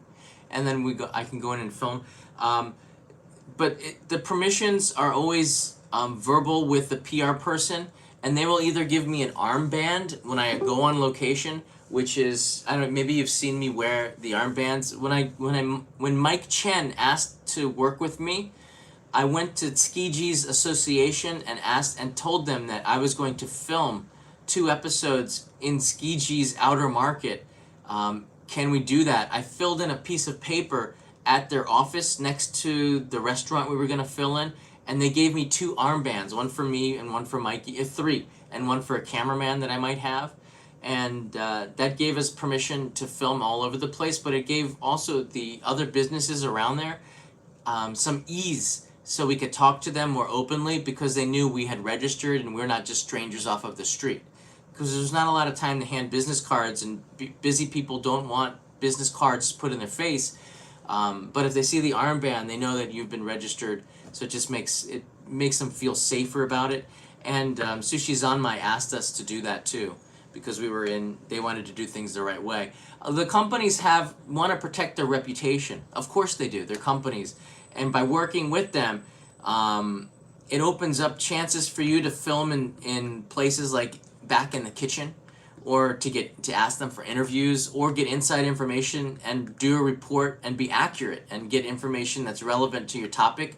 Speaker 1: And then I can go in and film. But the permissions are always verbal with the PR person, and they will either give me an armband when I go on location, which is, I don't know, maybe you've seen me wear the armbands. When Mike Chen asked to work with me, I went to Skiji's association and told them that I was going to film 2 episodes in Skiji's outer market. Can we do that? I filled in a piece of paper at their office next to the restaurant we were going to fill in, and they gave me 2 armbands, one for me and one for Mikey, 3, and one for a cameraman that I might have. And that gave us permission to film all over the place, but it gave also the other businesses around there some ease so we could talk to them more openly because they knew we had registered and we're not just strangers off of the street. Because there's not a lot of time to hand business cards, and busy people don't want business cards put in their face. But if they see the armband, they know that you've been registered, so it just makes them feel safer about it. And Sushi Zanmai asked us to do that too, because they wanted to do things the right way. The companies want to protect their reputation. Of course they do. They're companies, and by working with them, it opens up chances for you to film in places like back in the kitchen, or to ask them for interviews, or get inside information and do a report and be accurate and get information that's relevant to your topic.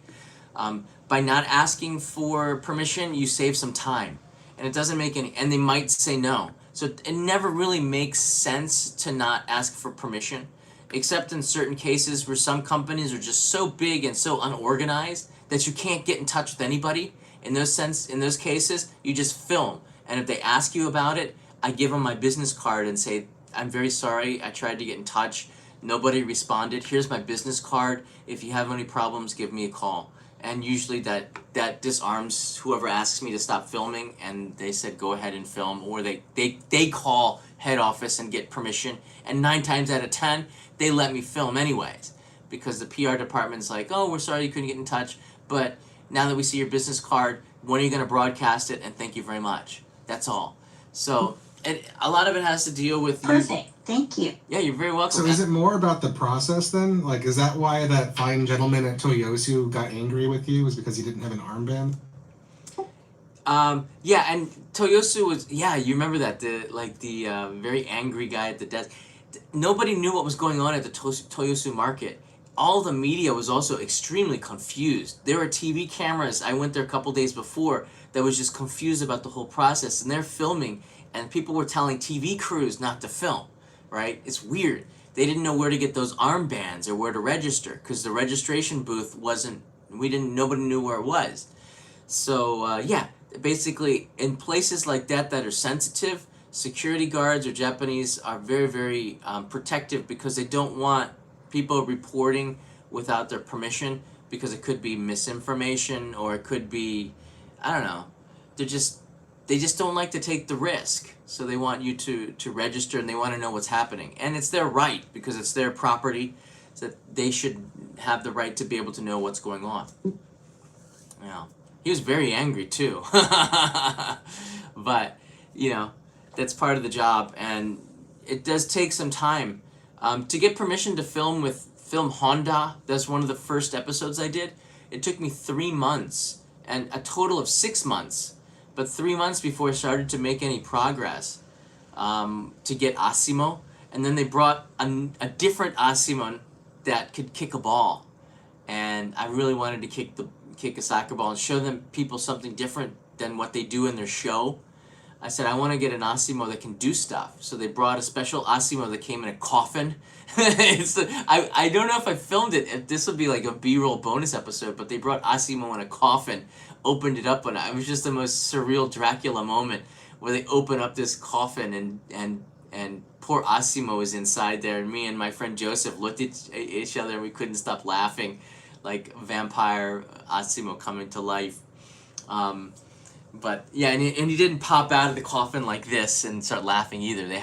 Speaker 1: By not asking for permission, you save some time, and it doesn't make and they might say no. So it never really makes sense to not ask for permission, except in certain cases where some companies are just so big and so unorganized that you can't get in touch with anybody. In those cases, you just film, and if they ask you about it, I give them my business card and say, I'm very sorry, I tried to get in touch, nobody responded, here's my business card, if you have any problems, give me a call. And usually that disarms whoever asks me to stop filming, and they said go ahead and film, or they call head office and get permission, and 9 times out of 10, they let me film anyways, because the PR department's like, oh, we're sorry you couldn't get in touch, but now that we see your business card, when are you going to broadcast it, and thank you very much. That's all. So a lot of it has to deal with
Speaker 4: Perfect. Thank you.
Speaker 1: Yeah, you're very welcome.
Speaker 3: So is it more about the process then? Like, is that why that fine gentleman at Toyosu got angry with you? Was because he didn't have an armband?
Speaker 1: Yeah, and Toyosu was, you remember that, the very angry guy at the desk. Nobody knew what was going on at the Toyosu market. All the media was also extremely confused. There were TV cameras, I went there a couple days before, that was just confused about the whole process, and they're filming, and people were telling TV crews not to film, right? It's weird. they didn't know where to get those armbands or where to register because the registration booth wasn't. Nobody knew where it was. So yeah, basically in places like that are sensitive, security guards or Japanese are very, very protective because they don't want people reporting without their permission because it could be misinformation or it could be, I don't know, they just don't like to take the risk. So they want you to register and they want to know what's happening. And it's their right because it's their property, so that they should have the right to be able to know what's going on. Yeah. He was very angry too. But, you know, that's part of the job, and it does take some time. To get permission to film Honda, that's one of the first episodes I did, it took me 3 months, and a total of 6 months, but 3 months before I started to make any progress to get Asimo, and then they brought a different Asimo that could kick a ball, and I really wanted to kick a soccer ball and show them people something different than what they do in their show. I said, I want to get an Asimo that can do stuff. So they brought a special Asimo that came in a coffin. I don't know if I filmed it. If this would be like a B-roll bonus episode, but they brought Asimo in a coffin, opened it up, and it was just the most surreal Dracula moment where they open up this coffin and poor Asimo is inside there, and me and my friend Joseph looked at each other and we couldn't stop laughing, like vampire Asimo coming to life. But yeah, and he didn't pop out of the coffin like this and start laughing either. He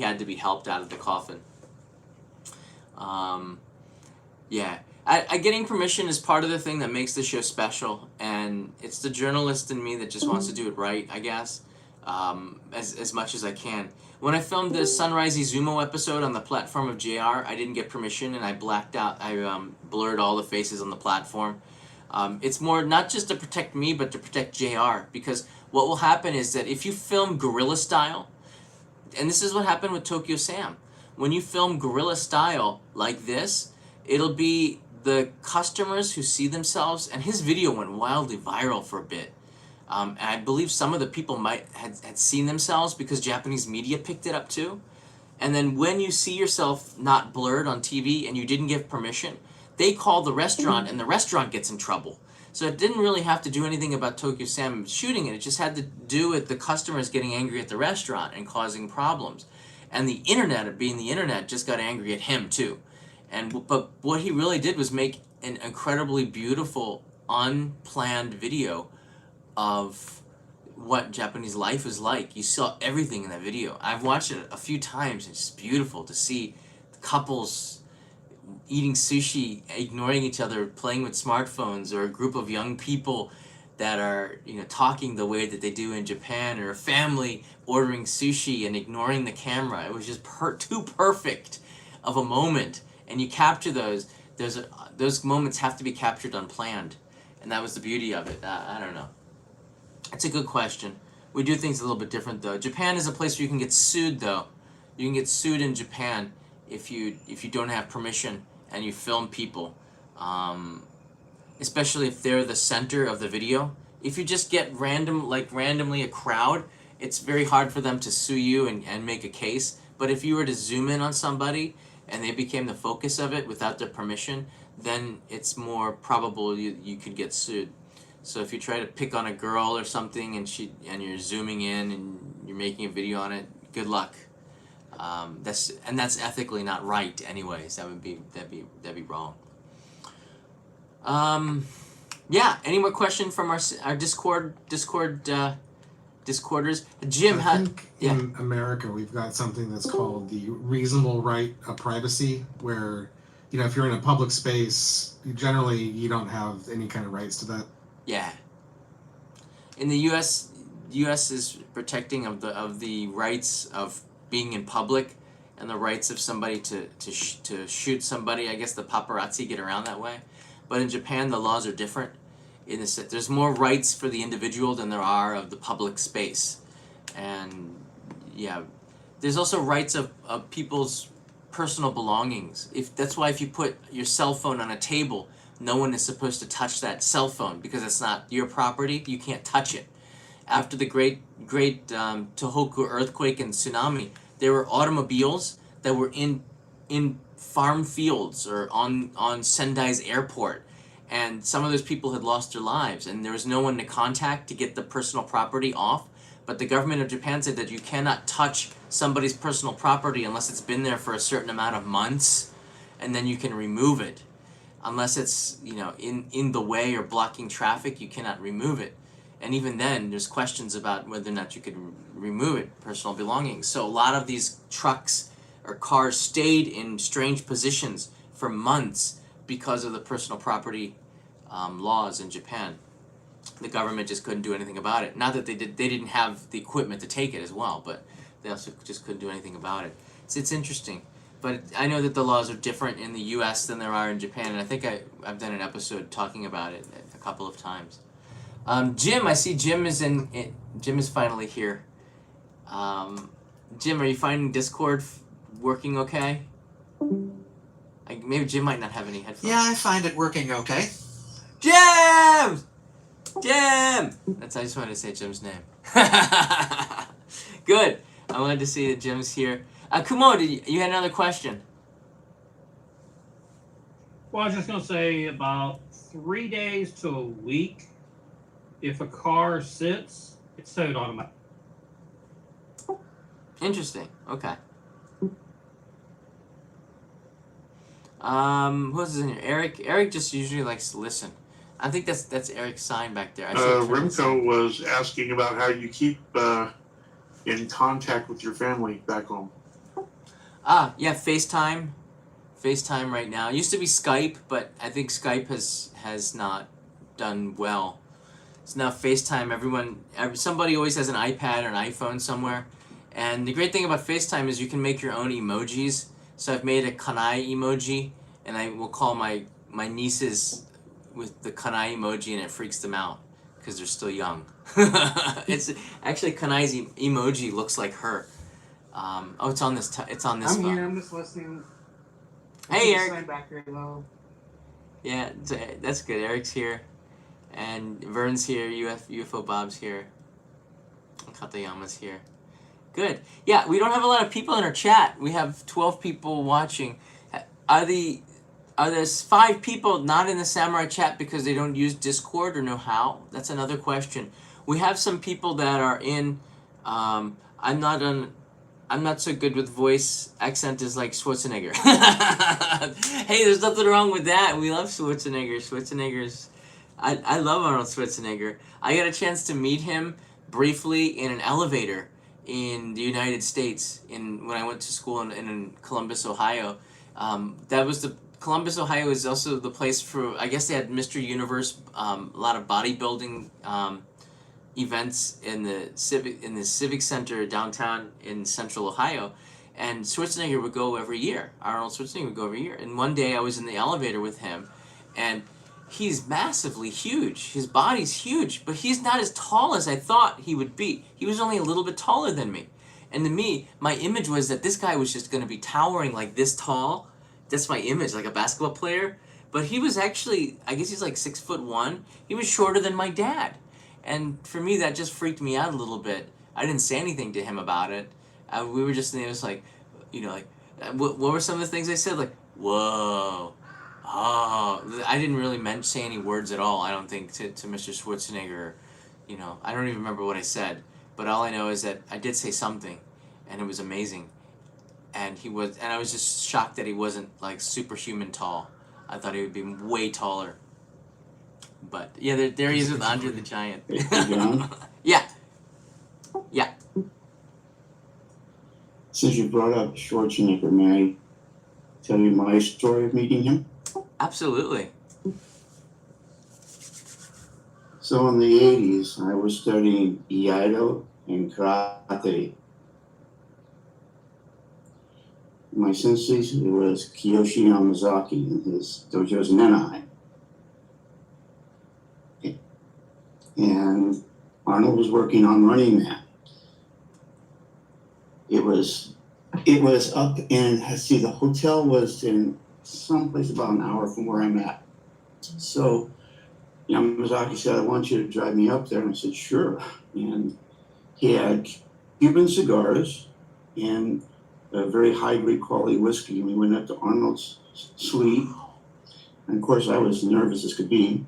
Speaker 1: had to be helped out of the coffin. Yeah, getting permission is part of the thing that makes the show special, and it's the journalist in me that just wants to do it right, I guess, as much as I can. When I filmed the Sunrise Izumo episode on the platform of JR, I didn't get permission and I blacked out. I blurred all the faces on the platform. It's more not just to protect me, but to protect JR, because what will happen is that if you film guerrilla style, and this is what happened with Tokyo Sam, when you film guerrilla style like this, it'll be the customers who see themselves, and his video went wildly viral for a bit. And I believe some of the people had seen themselves because Japanese media picked it up too. And then when you see yourself not blurred on TV and you didn't give permission, they call the restaurant and the restaurant gets in trouble. So it didn't really have to do anything about Tokyo Sam shooting it. It just had to do with the customers getting angry at the restaurant and causing problems. And the internet, being the internet, just got angry at him too. But what he really did was make an incredibly beautiful, unplanned video of what Japanese life is like. You saw everything in that video. I've watched it a few times. It's just beautiful to see couples eating sushi, ignoring each other, playing with smartphones, or a group of young people that are, talking the way that they do in Japan, or a family ordering sushi and ignoring the camera. It was just too perfect of a moment, and you capture those. Those moments have to be captured unplanned, and that was the beauty of it. I don't know. It's a good question. We do things a little bit different though. Japan is a place where you can get sued though. You can get sued in Japan if you don't have permission and you film people, especially if they're the center of the video. If you just get randomly a crowd, it's very hard for them to sue you and make a case. But if you were to zoom in on somebody and they became the focus of it without their permission, then it's more probable you could get sued. So if you try to pick on a girl or something and you're zooming in and you're making a video on it, good luck. That's ethically not right anyways. That'd be wrong. Yeah, any more question from our Discorders? Jim,
Speaker 3: I think in America we've got something that's called the reasonable right of privacy, where if you're in a public space, you don't have any kind of rights to that.
Speaker 1: Yeah. In the U.S. is protecting of the rights of being in public and the rights of somebody to shoot somebody. I guess the paparazzi get around that way. But in Japan, the laws are different. There's more rights for the individual than there are of the public space. And yeah, there's also rights of people's personal belongings. That's why if you put your cell phone on a table, no one is supposed to touch that cell phone because it's not your property. You can't touch it. After the great Tohoku earthquake and tsunami, there were automobiles that were in in farm fields or on Sendai's airport, and some of those people had lost their lives, and there was no one to contact to get the personal property off. But the government of Japan said that you cannot touch somebody's personal property unless it's been there for a certain amount of months, and then you can remove it. Unless it's, you know, in the way or blocking traffic, you cannot remove it. And even then, there's questions about whether or not you could remove it, personal belongings. So a lot of these trucks or cars stayed in strange positions for months because of the personal property laws in Japan. The government just couldn't do anything about it. Not that they didn't have the equipment to take it as well, but they also just couldn't do anything about it. So it's interesting. But I know that the laws are different in the U.S. than there are in Japan, and I think I've done an episode talking about it a couple of times. Jim, I see Jim is Jim is finally here. Jim, are you finding Discord working okay? Maybe Jim might not have any headphones.
Speaker 5: Yeah, I find it working okay.
Speaker 1: Jim! Jim! I just wanted to say Jim's name. Good. I wanted to see that Jim's here. Kumo, you had another question?
Speaker 2: Well, I was just going to say about 3 days to a week, if a car sits, it's towed automatically.
Speaker 1: Interesting. Okay. Who else is in here? Eric. Eric just usually likes to listen. I think that's Eric's sign back there.
Speaker 6: Remco was asking about how you keep in contact with your family back home.
Speaker 1: Yeah, FaceTime. FaceTime right now. It used to be Skype, but I think Skype has not done well. So now FaceTime, somebody always has an iPad or an iPhone somewhere. And the great thing about FaceTime is you can make your own emojis. So I've made a kanai emoji, and I will call my nieces with the kanai emoji, and it freaks them out because they're still young. It's actually kanai's emoji looks like her. It's on this. It's on this
Speaker 7: I'm
Speaker 1: phone.
Speaker 7: here. I'm just listening.
Speaker 1: Hey, Eric.
Speaker 7: Sign back here low.
Speaker 1: Yeah, that's good. Eric's here, and Vern's here. UFO Bob's here. Katayama's here. Good. Yeah, we don't have a lot of people in our chat. We have 12 people watching. Are there 5 people not in the Samurai chat because they don't use Discord or know how? That's another question. We have some people that are in. I'm not so good with voice. Accent is like Schwarzenegger. Hey, there's nothing wrong with that. We love Schwarzenegger. I love Arnold Schwarzenegger. I got a chance to meet him briefly in an elevator in the United States when I went to school in Columbus, Ohio. Columbus, Ohio is also the place for, I guess they had Mr. Universe, a lot of bodybuilding events in the Civic Center downtown in Central Ohio, and Schwarzenegger would go every year. Arnold Schwarzenegger would go every year. And one day I was in the elevator with him, and he's massively huge. His body's huge, but he's not as tall as I thought he would be. He was only a little bit taller than me. And to me, my image was that this guy was just going to be towering like this tall. That's my image, like a basketball player. But he was actually, I guess he's like 6'1". He was shorter than my dad. And for me, that just freaked me out a little bit. I didn't say anything to him about it. We were just, it was like, what were some of the things I said? Like, whoa. Oh, I didn't really say any words at all, I don't think, to Mr. Schwarzenegger. I don't even remember what I said. But all I know is that I did say something, and it was amazing. And I was just shocked that he wasn't, like, superhuman tall. I thought he would be way taller. But, yeah, there he is with Andre the Giant. Yeah. Yeah.
Speaker 8: Since you brought up Schwarzenegger, may I tell you my story of meeting him?
Speaker 1: Absolutely.
Speaker 8: So in the 80s, I was studying Iaido and Karate. My sensei was Kiyoshi Yamazaki, and his dojo's in Anaheim. And Arnold was working on Running Man. It was up in, the hotel was in someplace about an hour from where I'm at. So Yamazaki said, I want you to drive me up there. And I said, sure. And he had Cuban cigars and a very high grade quality whiskey. And we went up to Arnold's suite. And of course, I was nervous as could be.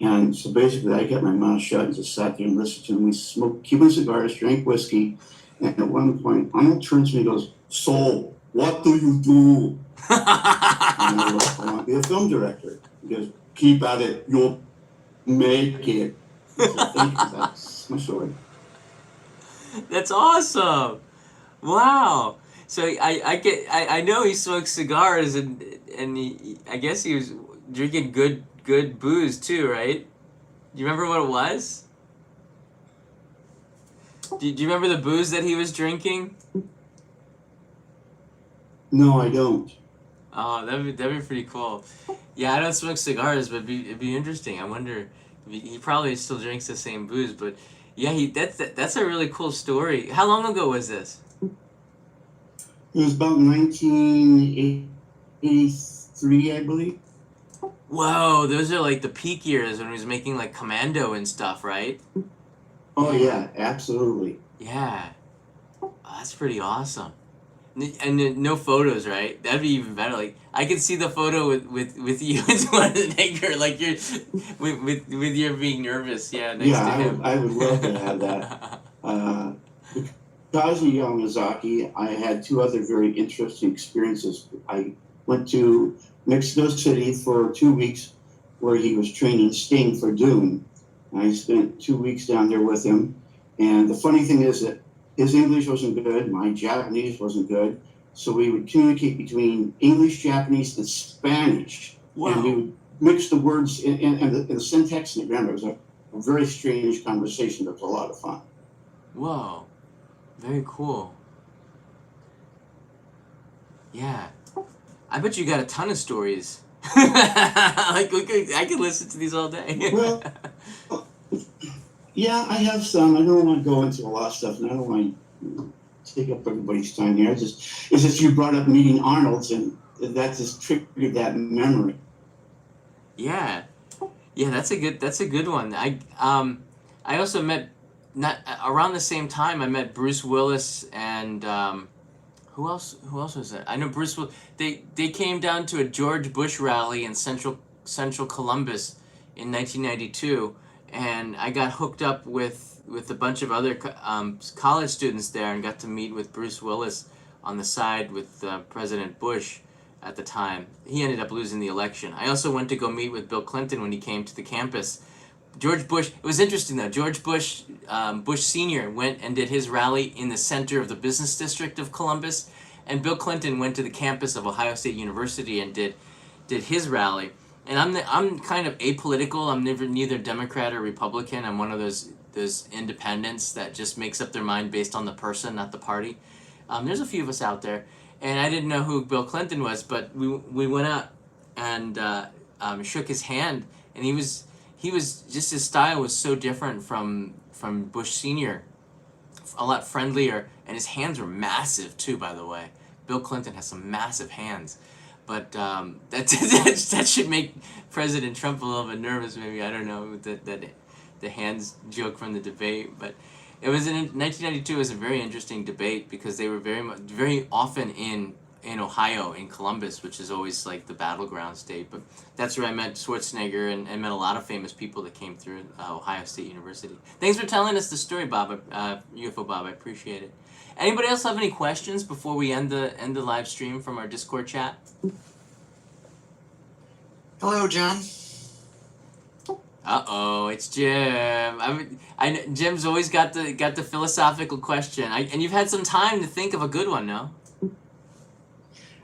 Speaker 8: And so basically, I kept my mouth shut and just sat there and listened to him. We smoked Cuban cigars, drank whiskey. And at one point, Arnold turns to me and goes, "So, what do you do?" And I go, "I want to be a film director." He goes, "Keep at it. You'll make it." I said, "Thank you." That's my story.
Speaker 1: That's awesome. Wow. So I know he smoked cigars and I guess he was drinking good booze too, right? Do you remember what it was? Do you remember the booze that he was drinking?
Speaker 8: No, I don't.
Speaker 1: Oh, that'd be pretty cool. Yeah, I don't smoke cigars, but it'd be interesting. I wonder. He probably still drinks the same booze, but yeah, that's a really cool story. How long ago was this?
Speaker 8: It was about 1983, I believe.
Speaker 1: Whoa, those are like the peak years when he was making like Commando and stuff, right?
Speaker 8: Oh yeah, absolutely.
Speaker 1: Yeah. Oh, that's pretty awesome. And no photos, right? That'd be even better. Like I could see the photo with you and Schwarzenegger, like you're with your being nervous. Yeah, next
Speaker 8: Yeah,
Speaker 1: to him.
Speaker 8: I would love to have that. Because of Yamazaki, I had two other very interesting experiences. I went to Mexico City for 2 weeks where he was training Sting for Doom. I spent 2 weeks down there with him. And the funny thing is that his English wasn't good, my Japanese wasn't good. So we would communicate between English, Japanese, and Spanish.
Speaker 1: Wow.
Speaker 8: And we would mix the words in the syntax and the grammar. It was a very strange conversation, but it was a lot of fun.
Speaker 1: Whoa, very cool. Yeah, I bet you got a ton of stories. I could listen to these all day.
Speaker 8: Well, yeah, I have some. I don't want to go into a lot of stuff, and I don't want to take up everybody's time here. It's just you brought up meeting Arnold's, and that just triggered that memory.
Speaker 1: Yeah, yeah, that's a good one. I also met not around the same time. I met Bruce Willis and who else was that? I know Bruce Willis. They came down to a George Bush rally in central Columbus in 1992, and I got hooked up with a bunch of other college students there and got to meet with Bruce Willis on the side with President Bush at the time. He ended up losing the election. I also went to go meet with Bill Clinton when he came to the campus. George Bush, it was interesting though, George Bush, Bush Sr. went and did his rally in the center of the business district of Columbus, and Bill Clinton went to the campus of Ohio State University and did his rally. And I'm kind of apolitical. I'm neither Democrat or Republican. I'm one of those independents that just makes up their mind based on the person, not the party. There's a few of us out there, and I didn't know who Bill Clinton was, but we went out and shook his hand, and he was just, his style was so different from Bush Sr., a lot friendlier, and his hands were massive too, by the way. Bill Clinton has some massive hands, but that should make President Trump a little bit nervous, maybe. I don't know, with the hands joke from the debate. But it was in 1992. It was a very interesting debate because they were very often in Ohio, in Columbus, which is always like the battleground state. But that's where I met Schwarzenegger and met a lot of famous people that came through Ohio State University. Thanks for telling us the story, Bob. UFO Bob, I appreciate it. Anybody else have any questions before we end the live stream from our Discord chat?
Speaker 5: Hello, John.
Speaker 1: Uh-oh, it's Jim. Jim's always got the philosophical question. And you've had some time to think of a good one, no?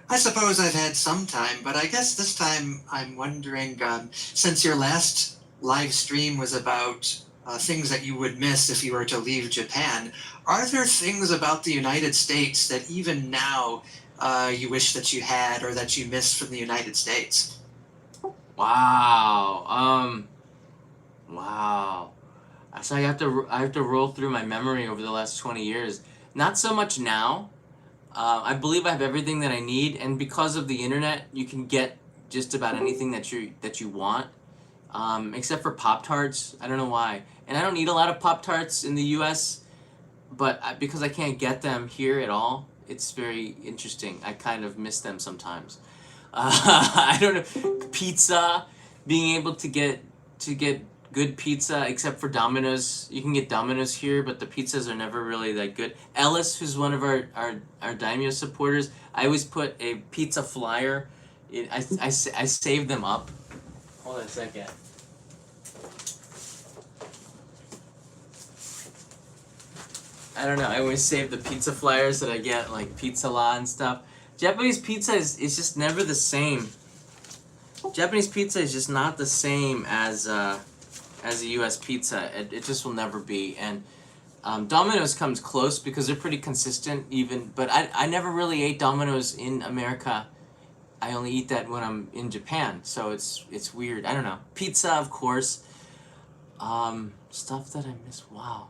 Speaker 5: I suppose I've had some time, but I guess this time I'm wondering, since your last live stream was about things that you would miss if you were to leave Japan, are there things about the United States that even now you wish that you had or that you missed from the United States?
Speaker 1: Wow. Wow. So I have to roll through my memory over the last 20 years. Not so much now. I believe I have everything that I need, and because of the internet, you can get just about anything that you want, except for Pop-Tarts. I don't know why, and I don't eat a lot of Pop-Tarts in the U.S., but because I can't get them here at all, it's very interesting. I kind of miss them sometimes. I don't know, pizza, being able to get good pizza, except for Domino's. You can get Domino's here, but the pizzas are never really that good. Ellis, who's one of our Daimyo supporters, I always put a pizza flyer. I save them up. Hold on a second. I don't know. I always save the pizza flyers that I get, like Pizza La and stuff. Japanese pizza is just never the same. Japanese pizza is just not the same as a U.S. pizza. It just will never be. And Domino's comes close because they're pretty consistent even. But I never really ate Domino's in America. I only eat that when I'm in Japan. So it's weird. I don't know. Pizza, of course. Stuff that I miss. Wow.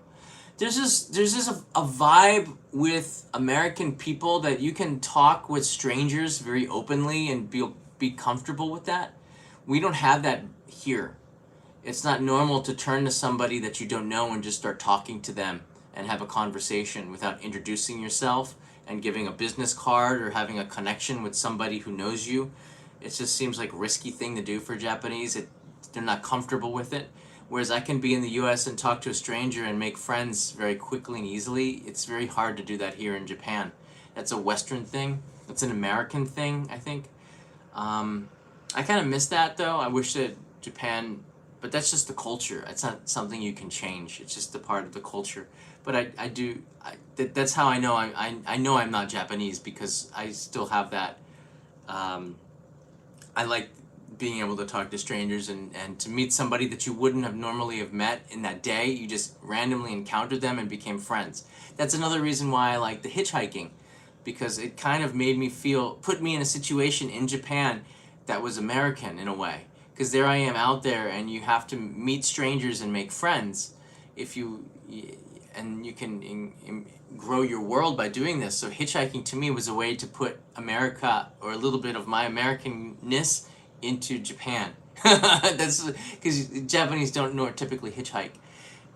Speaker 1: There's just a vibe with American people that you can talk with strangers very openly and be comfortable with that. We don't have that here. It's not normal to turn to somebody that you don't know and just start talking to them and have a conversation without introducing yourself and giving a business card or having a connection with somebody who knows you. It just seems like a risky thing to do for Japanese. They're not comfortable with it. Whereas I can be in the US and talk to a stranger and make friends very quickly and easily. It's very hard to do that here in Japan. That's a Western thing. That's an American thing, I think. I kind of miss that though. I wish that Japan, but that's just the culture. It's not something you can change. It's just a part of the culture. But that's how I know I know I'm not Japanese, because I still have that. I like being able to talk to strangers and to meet somebody that you wouldn't have normally have met in that day. You just randomly encountered them and became friends. That's another reason why I like the hitchhiking, because it kind of made me put me in a situation in Japan that was American in a way. Because there I am out there and you have to meet strangers and make friends and you can grow your world by doing this. So hitchhiking to me was a way to put America, or a little bit of my Americanness, into Japan. That's because Japanese don't typically hitchhike,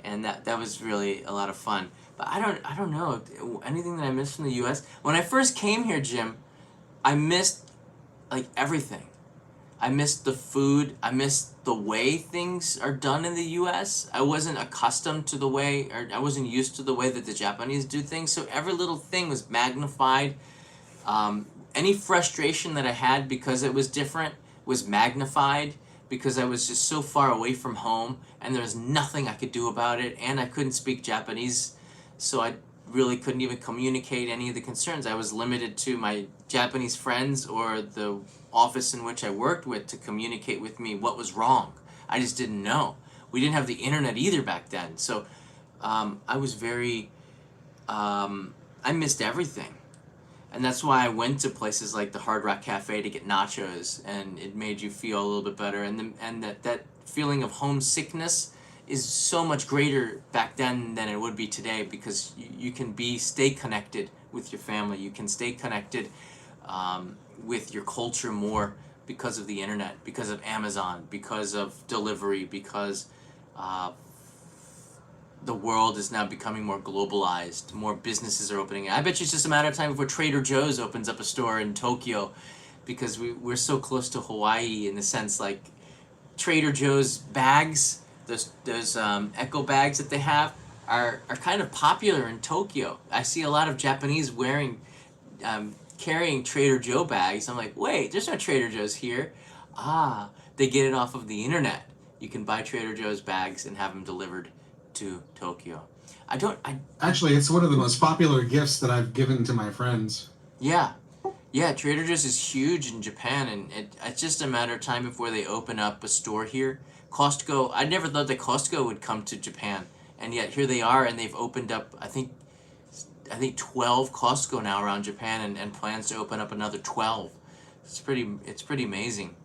Speaker 1: and that was really a lot of fun. But I don't know anything that I missed from the U.S. When I first came here, Jim, I missed like everything. I missed the food. I missed the way things are done in the U.S. I wasn't accustomed to the way, or I wasn't used to the way that the Japanese do things. So every little thing was magnified. Any frustration that I had because it was different was magnified, because I was just so far away from home and there was nothing I could do about it, and I couldn't speak Japanese, so I really couldn't even communicate any of the concerns. I was limited to my Japanese friends or the office in which I worked with to communicate with me what was wrong. I just didn't know. We didn't have the internet either back then, so I was very I missed everything. And that's why I went to places like the Hard Rock Cafe to get nachos, and it made you feel a little bit better. And that feeling of homesickness is so much greater back then than it would be today, because you can stay connected with your family. You can stay connected with your culture more because of the internet, because of Amazon, because of delivery, because the world is now becoming more globalized. More businesses are opening. I bet you it's just a matter of time before Trader Joe's opens up a store in Tokyo, because we're so close to Hawaii in the sense, like Trader Joe's bags, those eco bags that they have are kind of popular in Tokyo. I see a lot of Japanese carrying Trader Joe bags. I'm like, wait, there's no Trader Joe's here. They get it off of the internet. You can buy Trader Joe's bags and have them delivered to Tokyo.
Speaker 3: Actually, it's one of the most popular gifts that I've given to my friends.
Speaker 1: Yeah, Trader Joe's is huge in Japan, and it's just a matter of time before they open up a store here. Costco, I never thought that Costco would come to Japan, and yet here they are, and they've opened up, I think 12 Costco now around Japan, and plans to open up another 12. It's pretty amazing.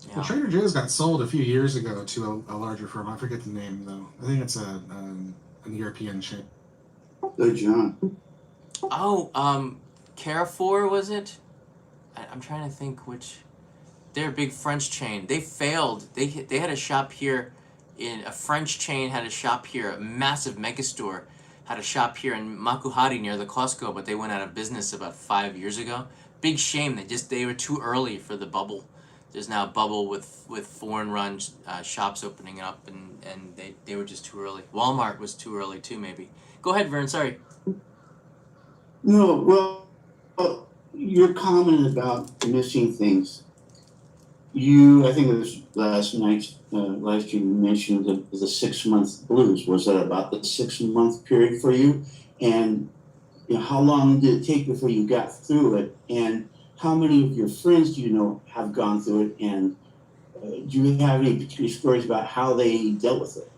Speaker 1: Yeah.
Speaker 3: Well, Trader Joe's got sold a few years ago to a larger firm. I forget the name though. I think it's an European chain.
Speaker 8: Good John.
Speaker 1: Oh, Carrefour, was it? I'm trying to think which. They're a big French chain. They failed. They had a shop here, a French chain had a shop here, a massive megastore. had a shop here in Makuhari near the Costco, but they went out of business about 5 years ago. Big shame. They were too early for the bubble. There's now a bubble with foreign run shops opening up, and they were just too early. Walmart was too early too, maybe. Go ahead, Vern. Sorry.
Speaker 8: No, well, your comment about missing things. I think it was last night's live stream, you mentioned the 6 month blues. Was that about the 6 month period for you? And how long did it take before you got through it? And how many of your friends do you know have gone through it? And do you have any particular stories about how they dealt with it?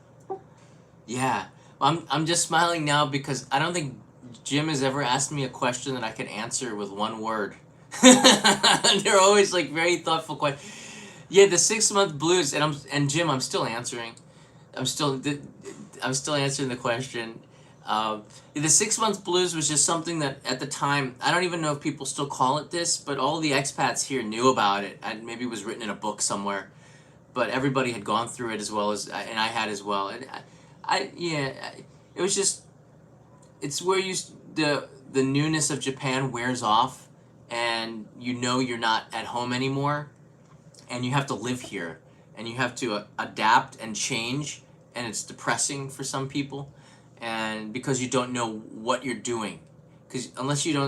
Speaker 1: Yeah, I'm just smiling now because I don't think Jim has ever asked me a question that I could answer with one word. They're always like very thoughtful questions. Yeah, the 6 month blues, and Jim, I'm still answering. I'm still answering the question. The 6 month blues was just something that at the time, I don't even know if people still call it this, but all the expats here knew about it. Maybe it was written in a book somewhere, but everybody had gone through it as well as, and I had as well. And it was just, it's where the newness of Japan wears off, and you're not at home anymore, and you have to live here, and you have to adapt and change, and it's depressing for some people, and because you don't know what you're doing, because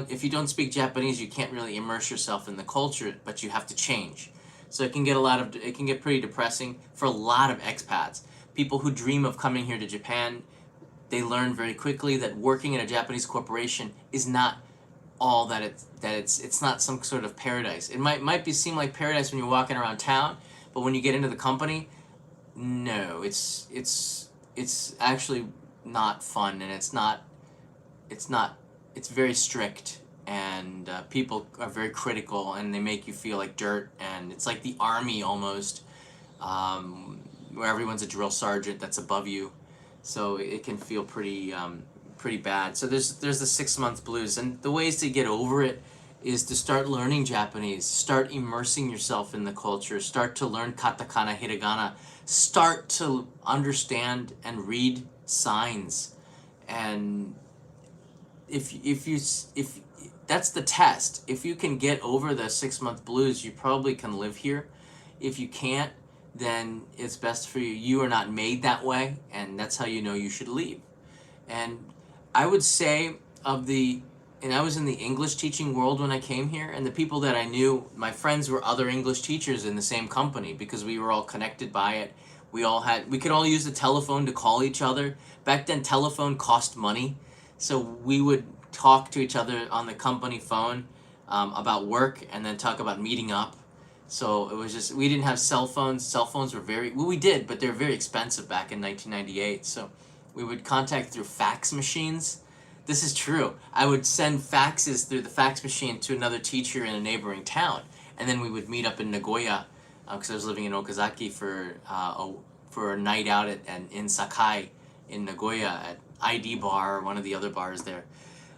Speaker 1: if you don't speak Japanese, you can't really immerse yourself in the culture, but you have to change. So it can get pretty depressing for a lot of expats. People who dream of coming here to Japan, they learn very quickly that working in a Japanese corporation is not all that it's not some sort of paradise. It might seem like paradise when you're walking around town, but when you get into the company, no, it's actually not fun, and it's very strict, and people are very critical, and they make you feel like dirt, and it's like the army almost, where everyone's a drill sergeant that's above you, so it can feel pretty bad. So there's the 6 month blues, and the ways to get over it is to start learning Japanese, start immersing yourself in the culture, start to learn katakana, hiragana, start to understand and read signs, and if that's the test. If you can get over the 6 month blues, you probably can live here. If you can't, then it's best for you. You are not made that way, and that's how you know you should leave. And I would say and I was in the English teaching world when I came here, and the people that I knew, my friends were other English teachers in the same company because we were all connected by it. We could all use the telephone to call each other. Back then, telephone cost money, so we would talk to each other on the company phone about work, and then talk about meeting up. So it was just, we didn't have cell phones. Cell phones were we did, but they were very expensive back in 1998. So we would contact through fax machines. This is true. I would send faxes through the fax machine to another teacher in a neighboring town, and then we would meet up in Nagoya, because I was living in Okazaki for a night out in Sakai in Nagoya at ID Bar or one of the other bars there.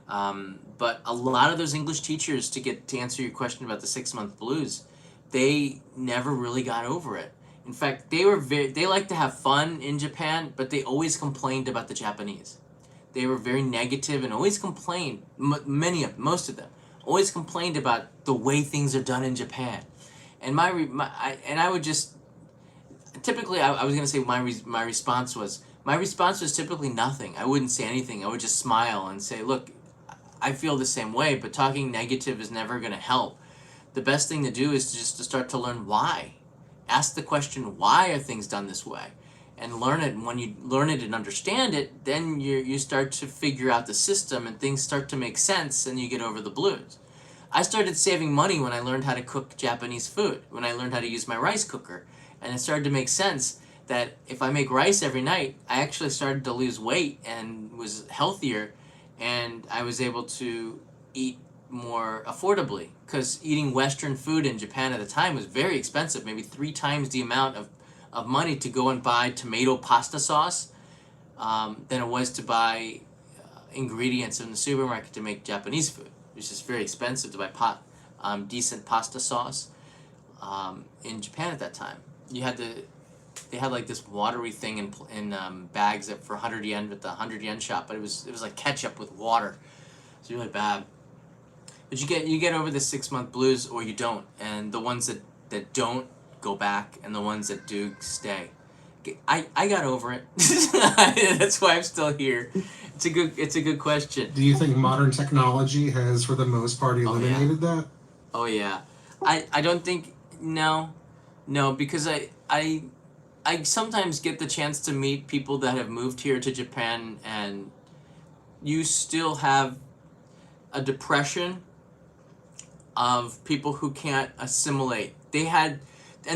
Speaker 1: But a lot of those English teachers, to answer your question about the 6 month blues, they never really got over it. In fact, they like to have fun in Japan, but they always complained about the Japanese. They were very negative and always complained, most of them, always complained about the way things are done in Japan. And I would just, typically I was going to say my response was typically nothing. I wouldn't say anything. I would just smile and say, look, I feel the same way, but talking negative is never going to help. The best thing to do is just to start to learn why. Ask the question, why are things done this way? And learn it. And when you learn it and understand it, then you start to figure out the system, and things start to make sense, and you get over the blues. I started saving money when I learned how to cook Japanese food, when I learned how to use my rice cooker. And it started to make sense that if I make rice every night, I actually started to lose weight and was healthier, and I was able to eat more affordably, because eating Western food in Japan at the time was very expensive, maybe 3 times the amount of money to go and buy tomato pasta sauce than it was to buy ingredients in the supermarket to make Japanese food. It was just very expensive to buy decent pasta sauce in Japan at that time. You had to they had like this watery thing in bags that for 100 yen at the 100 yen shop, but it was like ketchup with water. It's really bad. But you get over the 6-month blues, or you don't, and the ones that don't go back, and the ones that do stay. I got over it. That's why I'm still here. It's a good question.
Speaker 3: Do you think modern technology has, for the most part, eliminated that?
Speaker 1: Oh yeah, I don't think no, because I sometimes get the chance to meet people that have moved here to Japan, and you still have a depression of people who can't assimilate. And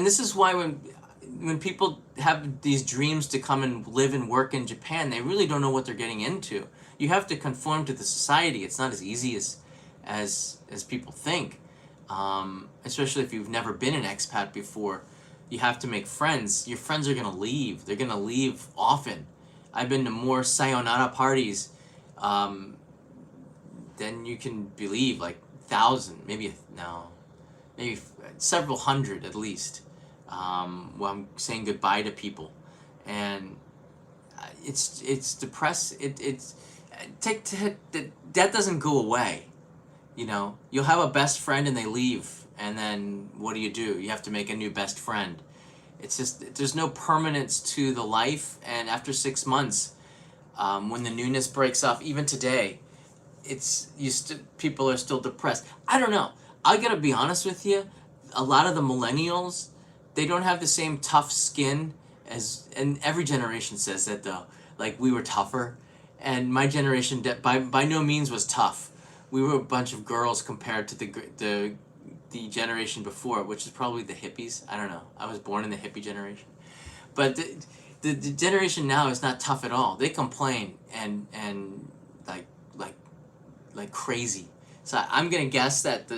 Speaker 1: this is why when people have these dreams to come and live and work in Japan, they really don't know what they're getting into. You have to conform to the society. It's not as easy as people think, especially if you've never been an expat before. You have to make friends. Your friends are gonna leave. They're gonna leave often. I've been to more sayonara parties than you can believe, like 1,000, maybe several hundred at least. Well, I'm saying goodbye to people, and it's depressing. That doesn't go away. You know, you'll have a best friend and they leave, and then what do? You have to make a new best friend. It's just there's no permanence to the life, and after 6 months, when the newness breaks off, even today, people are still depressed. I don't know. I gotta be honest with you. A lot of the millennials, they don't have the same tough skin and every generation says that though. Like, we were tougher, and my generation by no means was tough. We were a bunch of girls compared to the generation before, which is probably the hippies. I don't know. I was born in the hippie generation, but the generation now is not tough at all. They complain and like crazy. So I'm gonna guess that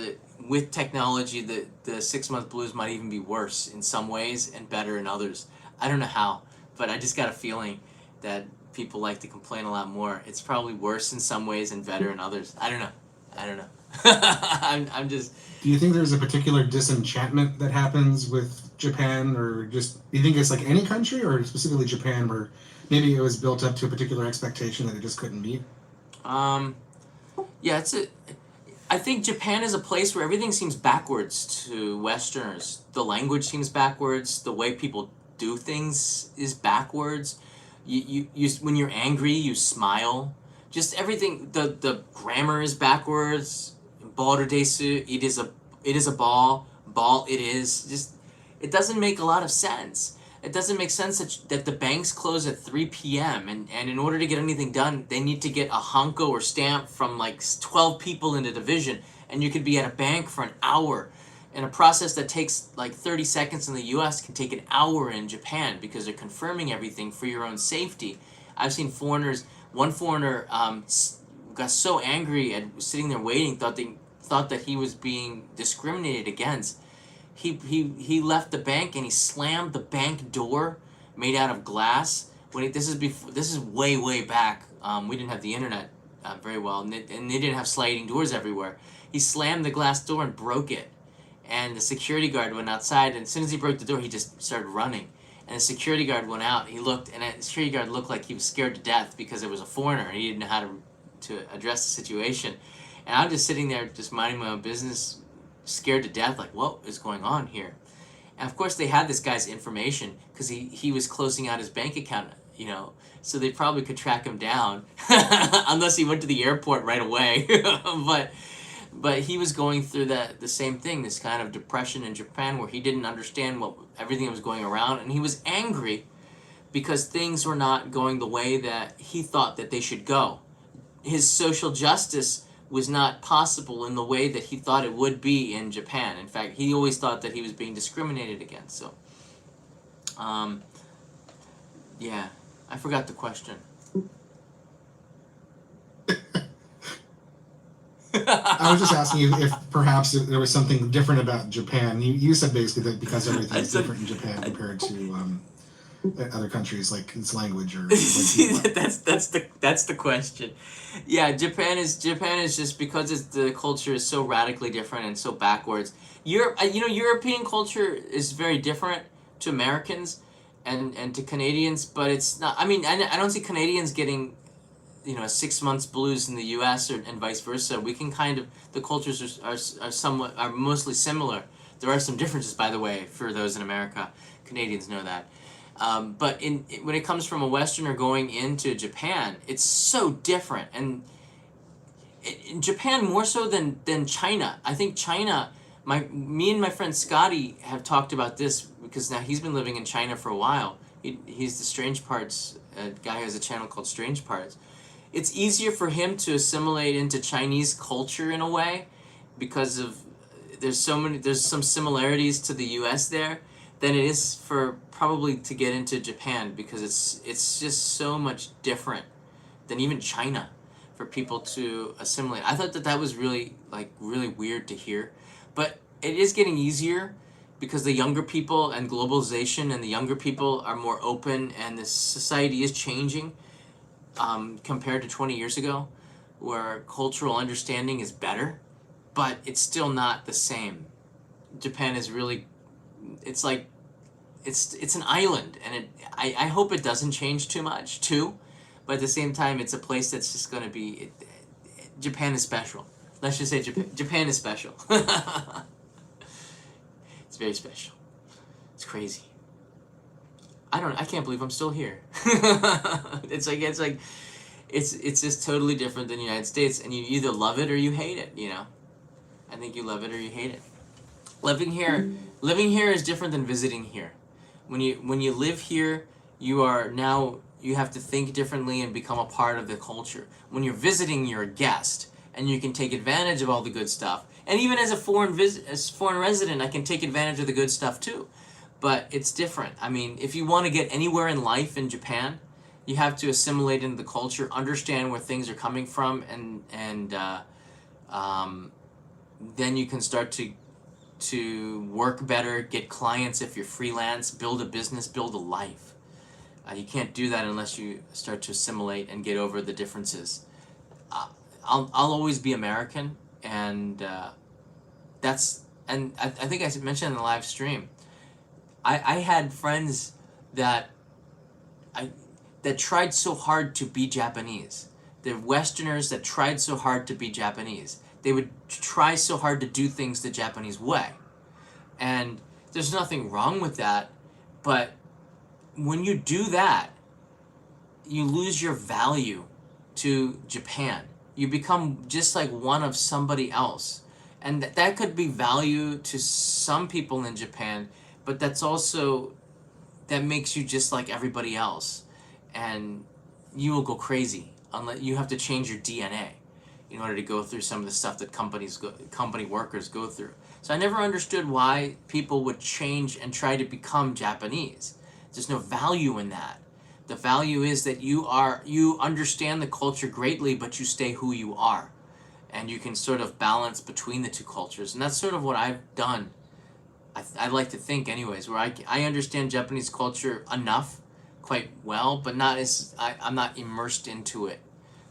Speaker 1: with technology, the 6-month blues might even be worse in some ways and better in others. I don't know how, but I just got a feeling that people like to complain a lot more. It's probably worse in some ways and better in others. I don't know. I'm just.
Speaker 3: Do you think there's a particular disenchantment that happens with Japan, or just do you think it's like any country, or specifically Japan, where maybe it was built up to a particular expectation that it just couldn't meet?
Speaker 1: Yeah, I think Japan is a place where everything seems backwards to Westerners. The language seems backwards. The way people do things is backwards. You when you're angry, you smile. Just everything. The grammar is backwards. Ball desu. It is a ball. Ball. It is. Just it doesn't make a lot of sense. It doesn't make sense that the banks close at 3 p.m. and in order to get anything done, they need to get a hanko or stamp from like 12 people in a division, and you could be at a bank for an hour. And a process that takes like 30 seconds in the US can take an hour in Japan because they're confirming everything for your own safety. I've seen foreigners, one foreigner got so angry at sitting there waiting, thought that he was being discriminated against. He left the bank and he slammed the bank door made out of glass. This is way back. We didn't have the internet very well, and they didn't have sliding doors everywhere. He slammed the glass door and broke it, and the security guard went outside. And as soon as he broke the door, he just started running. And the security guard went out. He looked, and the security guard looked like he was scared to death because it was a foreigner and he didn't know how to address the situation. And I'm just sitting there, just minding my own business, scared to death, like, what is going on here? And of course they had this guy's information because he was closing out his bank account, so they probably could track him down unless he went to the airport right away. but he was going through the same thing, this kind of depression in Japan where he didn't understand everything that was going around, and he was angry because things were not going the way that he thought that they should go. His social justice was not possible in the way that he thought it would be in Japan. In fact, he always thought that he was being discriminated against. So, yeah, I forgot the question.
Speaker 3: I was just asking you if perhaps there was something different about Japan. You said basically that because everything is different in Japan compared to other countries, like its language or.
Speaker 1: That's the question. Yeah, Japan is just because the culture is so radically different and so backwards. European culture is very different to Americans, and to Canadians, but it's not. I mean, I don't see Canadians getting, you know, 6 months blues in the U.S. and vice versa. We can kind of, the cultures are mostly similar. There are some differences, by the way, for those in America. Canadians know that. But when it comes from a Westerner going into Japan, it's so different. And in Japan more so than China. I think China, me and my friend Scotty have talked about this because now he's been living in China for a while. He's the Strange Parts guy who has a channel called Strange Parts. It's easier for him to assimilate into Chinese culture in a way because of there's some similarities to the US there than it is for probably to get into Japan, because it's just so much different than even China for people to assimilate. I thought that was really weird to hear, but it is getting easier because the younger people and globalization and the younger people are more open, and the society is changing compared to 20 years ago, where cultural understanding is better, but it's still not the same. Japan is really, it's like, it's an island, and I hope it doesn't change too much too, but at the same time, it's a place that's just going to be, Japan is special. Let's just say Japan is special. It's very special. It's crazy. I can't believe I'm still here. It's just totally different than the United States, and you either love it or you hate it, you know? I think you love it or you hate it. Living here is different than visiting here. When you live here, you have to think differently and become a part of the culture. When you're visiting, you're a guest, and you can take advantage of all the good stuff. And even as a foreign resident, I can take advantage of the good stuff too. But it's different. I mean, if you want to get anywhere in life in Japan, you have to assimilate into the culture, understand where things are coming from, and then you can start to work better, get clients if you're freelance, build a business, build a life. You can't do that unless you start to assimilate and get over the differences. I'll always be American, and I think I mentioned in the live stream, I had friends that tried so hard to be Japanese. They're Westerners that tried so hard to be Japanese. They would try so hard to do things the Japanese way. And there's nothing wrong with that, but when you do that, you lose your value to Japan. You become just like one of somebody else. And that could be value to some people in Japan, but that makes you just like everybody else. And you will go crazy unless you have to change your DNA in order to go through some of the stuff that company workers go through. So I never understood why people would change and try to become Japanese. There's no value in that. The value is that you understand the culture greatly, but you stay who you are. And you can sort of balance between the two cultures. And that's sort of what I've done. I like to think anyways, where I understand Japanese culture enough, quite well, but I'm not immersed into it,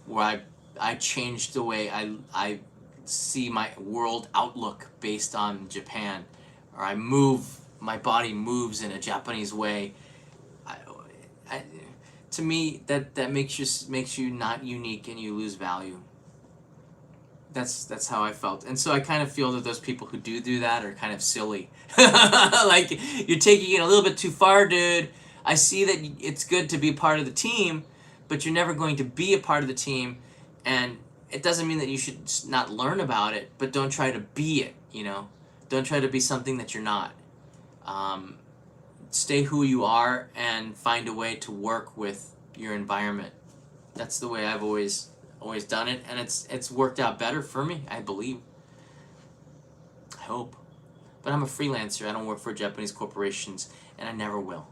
Speaker 1: where I changed the way I see my world outlook based on Japan, or my body moves in a Japanese way. To me, that makes you not unique, and you lose value. That's how I felt. And so I kind of feel that those people who do that are kind of silly. Like, you're taking it a little bit too far, dude. I see that it's good to be part of the team, but you're never going to be a part of the team, and it doesn't mean that you should not learn about it, but don't try to be it, you know? Don't try to be something that you're not. Stay who you are and find a way to work with your environment. That's the way I've always done it, and it's worked out better for me, I believe. I hope. But I'm a freelancer. I don't work for Japanese corporations, and I never will.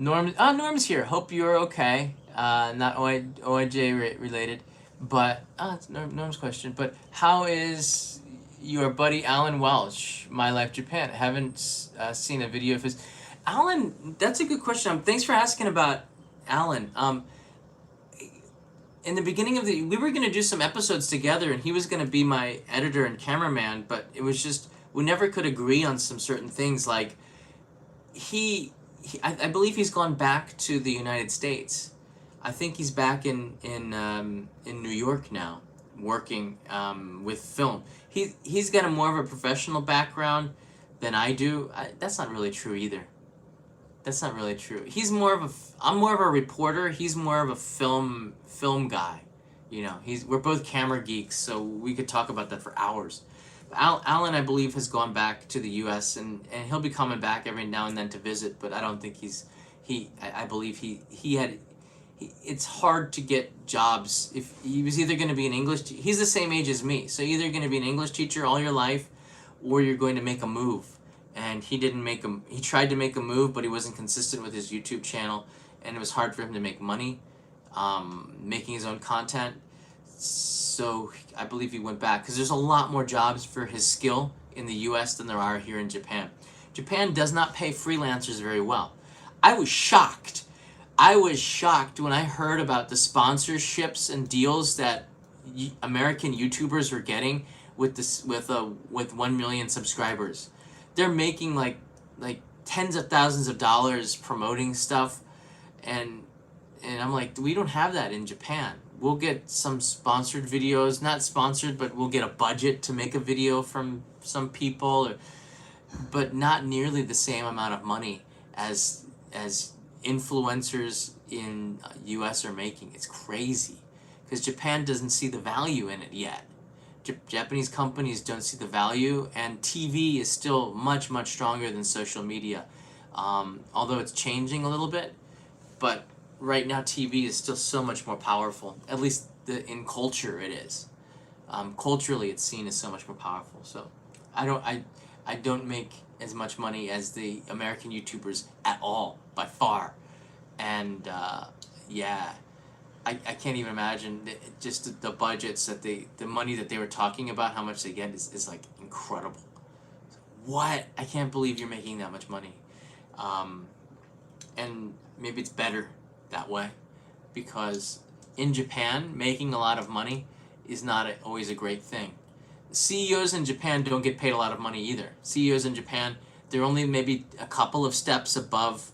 Speaker 1: Norm's here. Hope you're okay. Not OIJ related, but it's Norm's question. But how is your buddy Alan Welch, My Life Japan? I haven't seen a video of his. Alan, that's a good question. Thanks for asking about Alan. in the beginning of we were going to do some episodes together, and he was going to be my editor and cameraman, but it was just, we never could agree on some certain things. Like, I believe he's gone back to the United States. I think he's back in New York now, working with film. He's got more of a professional background than I do. That's not really true either. That's not really true. I'm more of a reporter. He's more of a film guy. You know, we're both camera geeks, so we could talk about that for hours. Alan, I believe, has gone back to the U.S. and he'll be coming back every now and then to visit. But I don't think I believe it's hard to get jobs if he was either going to be an English. He's the same age as me, so either going to be an English teacher all your life, or you're going to make a move. And he didn't make he tried to make a move, but he wasn't consistent with his YouTube channel, and it was hard for him to make money making his own content. So I believe he went back, because there's a lot more jobs for his skill in the US than there are here in Japan. Japan does not pay freelancers very well. I was shocked when I heard about the sponsorships and deals that American YouTubers were getting with 1 million subscribers. They're making like tens of thousands of dollars promoting stuff, and I'm like, we don't have that in Japan. We'll get some sponsored videos, not sponsored, but we'll get a budget to make a video from some people, but not nearly the same amount of money as influencers in US are making. It's crazy, because Japan doesn't see the value in it yet. Japanese companies don't see the value, and TV is still much, much stronger than social media, although it's changing a little bit. But right now, TV is still so much more powerful. At least in culture, it is. Culturally, it's seen as so much more powerful. So, I don't make as much money as the American YouTubers at all, by far, and yeah. I can't even imagine just the budgets that the money that they were talking about, how much they get is like incredible. What? I can't believe you're making that much money. And maybe it's better that way, because in Japan, making a lot of money is not always a great thing. CEOs in Japan don't get paid a lot of money either. CEOs in Japan, they're only maybe a couple of steps above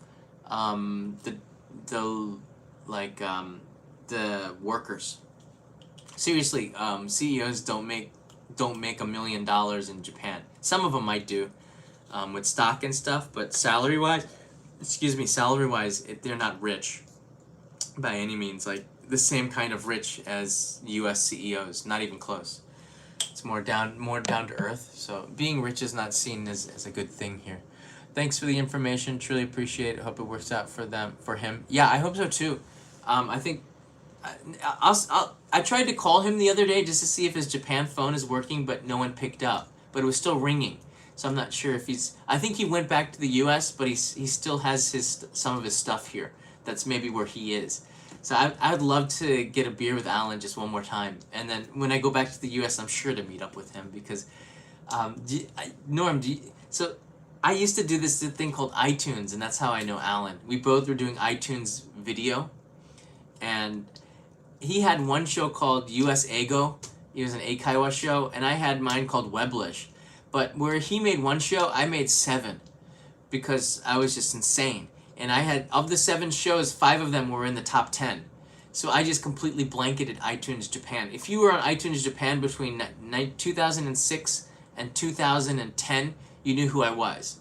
Speaker 1: the workers. Seriously, CEOs don't make $1 million in Japan. Some of them might do with stock and stuff, but salary wise, they're not rich by any means. Like the same kind of rich as U.S. CEOs, not even close. It's more down to earth. So being rich is not seen as a good thing here. Thanks for the information. Truly appreciate it. Hope it works out for him. Yeah, I hope so too. I think. I tried to call him the other day just to see if his Japan phone is working, but no one picked up. But it was still ringing, so I'm not sure if I think he went back to the U.S., but he still has some of his stuff here. That's maybe where he is. So I would love to get a beer with Alan just one more time, and then when I go back to the U.S., I'm sure to meet up with him, because Norm, so I used to do this thing called iTunes, and that's how I know Alan. We both were doing iTunes video, and he had one show called US Ego. It was an Eikaiwa show, and I had mine called Weblish. But where he made one show, I made 7, because I was just insane. And I had, of the 7 shows, 5 of them were in the top 10. So I just completely blanketed iTunes Japan. If you were on iTunes Japan between 2006 and 2010, you knew who I was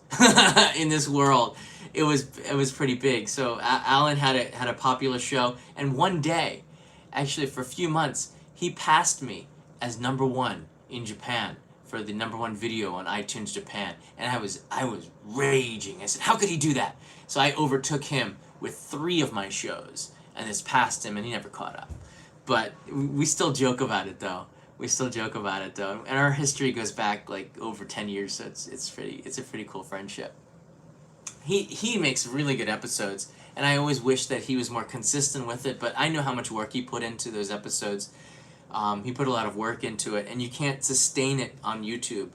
Speaker 1: in this world. It was pretty big. So Alan had a popular show, and one day, actually for a few months, he passed me as #1 in Japan for the #1 video on iTunes Japan, and I was raging. I said, how could he do that? So I overtook him with 3 of my shows, and just passed him, and he never caught up. But we still joke about it though. And our history goes back like over 10 years, so it's a pretty cool friendship. He makes really good episodes, and I always wish that he was more consistent with it, but I know how much work he put into those episodes. He put a lot of work into it, and you can't sustain it on YouTube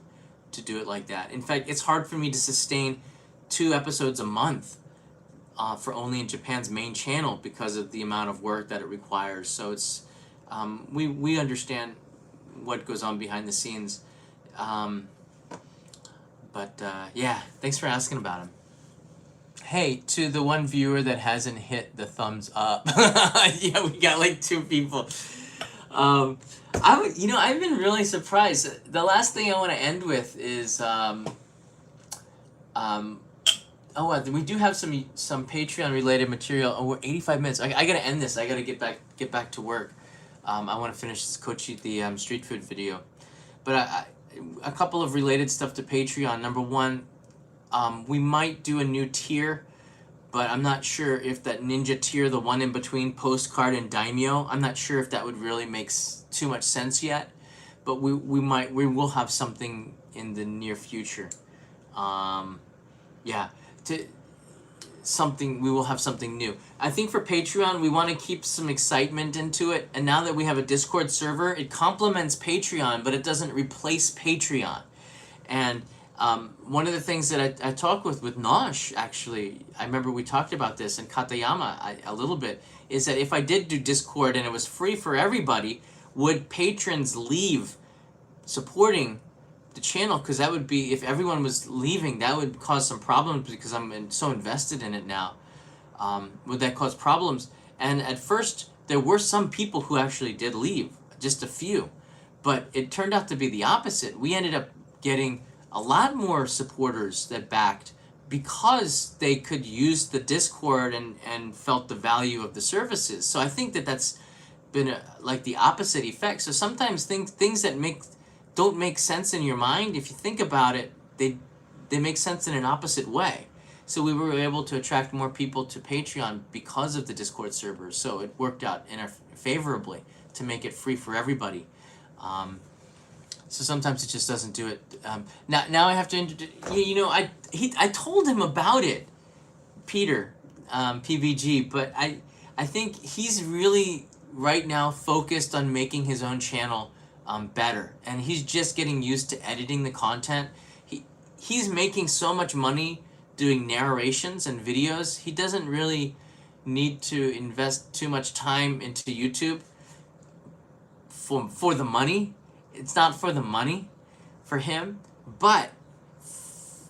Speaker 1: to do it like that. In fact, it's hard for me to sustain 2 episodes a month for only in Japan's main channel, because of the amount of work that it requires. So we understand what goes on behind the scenes. Yeah, thanks for asking about him. Hey, to the one viewer that hasn't hit the thumbs up, yeah, we got like 2 people. I've been really surprised. The last thing I want to end with is we do have some Patreon related material. Oh, we're 85 minutes. I gotta end this. I gotta get back to work. I want to finish this the street food video, but a couple of related stuff to Patreon. Number one, we might do a new tier, but I'm not sure if that ninja tier, the one in between postcard and daimyo, I'm not sure if that would really make too much sense yet. But we will have something in the near future. We will have something new. I think for Patreon, we want to keep some excitement into it. And now that we have a Discord server, it complements Patreon, but it doesn't replace Patreon. And one of the things that I talked with Nosh, actually, I remember we talked about this, and Katayama a little bit, is that if I did do Discord and it was free for everybody, would patrons leave supporting the channel? Because that would be, if everyone was leaving, that would cause some problems because I'm so invested in it now. Would that cause problems? And at first, there were some people who actually did leave, just a few. But it turned out to be the opposite. We ended up getting a lot more supporters that backed because they could use the Discord and felt the value of the services. So I think that's been like the opposite effect. So sometimes things that don't make sense in your mind, if you think about it, they make sense in an opposite way. So we were able to attract more people to Patreon because of the Discord servers. So it worked out favorably to make it free for everybody. So sometimes it just doesn't do it. Now I have to introduce. I told him about it, Peter, PVG, but I think he's really right now focused on making his own channel better, and he's just getting used to editing the content. He's making so much money doing narrations and videos. He doesn't really need to invest too much time into YouTube for the money. It's not for the money for him, but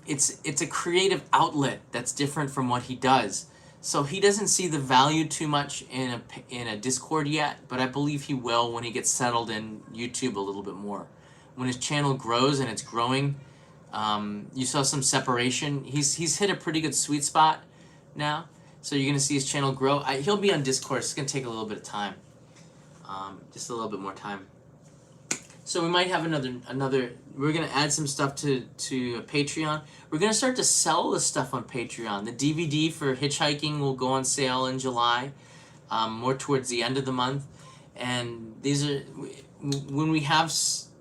Speaker 1: it's a creative outlet that's different from what he does. So he doesn't see the value too much in a Discord yet, but I believe he will when he gets settled in YouTube a little bit more. When his channel grows and it's growing, you saw some separation. He's hit a pretty good sweet spot now, so you're gonna see his channel grow. He'll be on Discord. It's gonna take a little bit of time, just a little bit more time. So we might have another. We're gonna add some stuff to Patreon. We're gonna start to sell the stuff on Patreon. The DVD for Hitchhiking will go on sale in July, more towards the end of the month, and these are when we have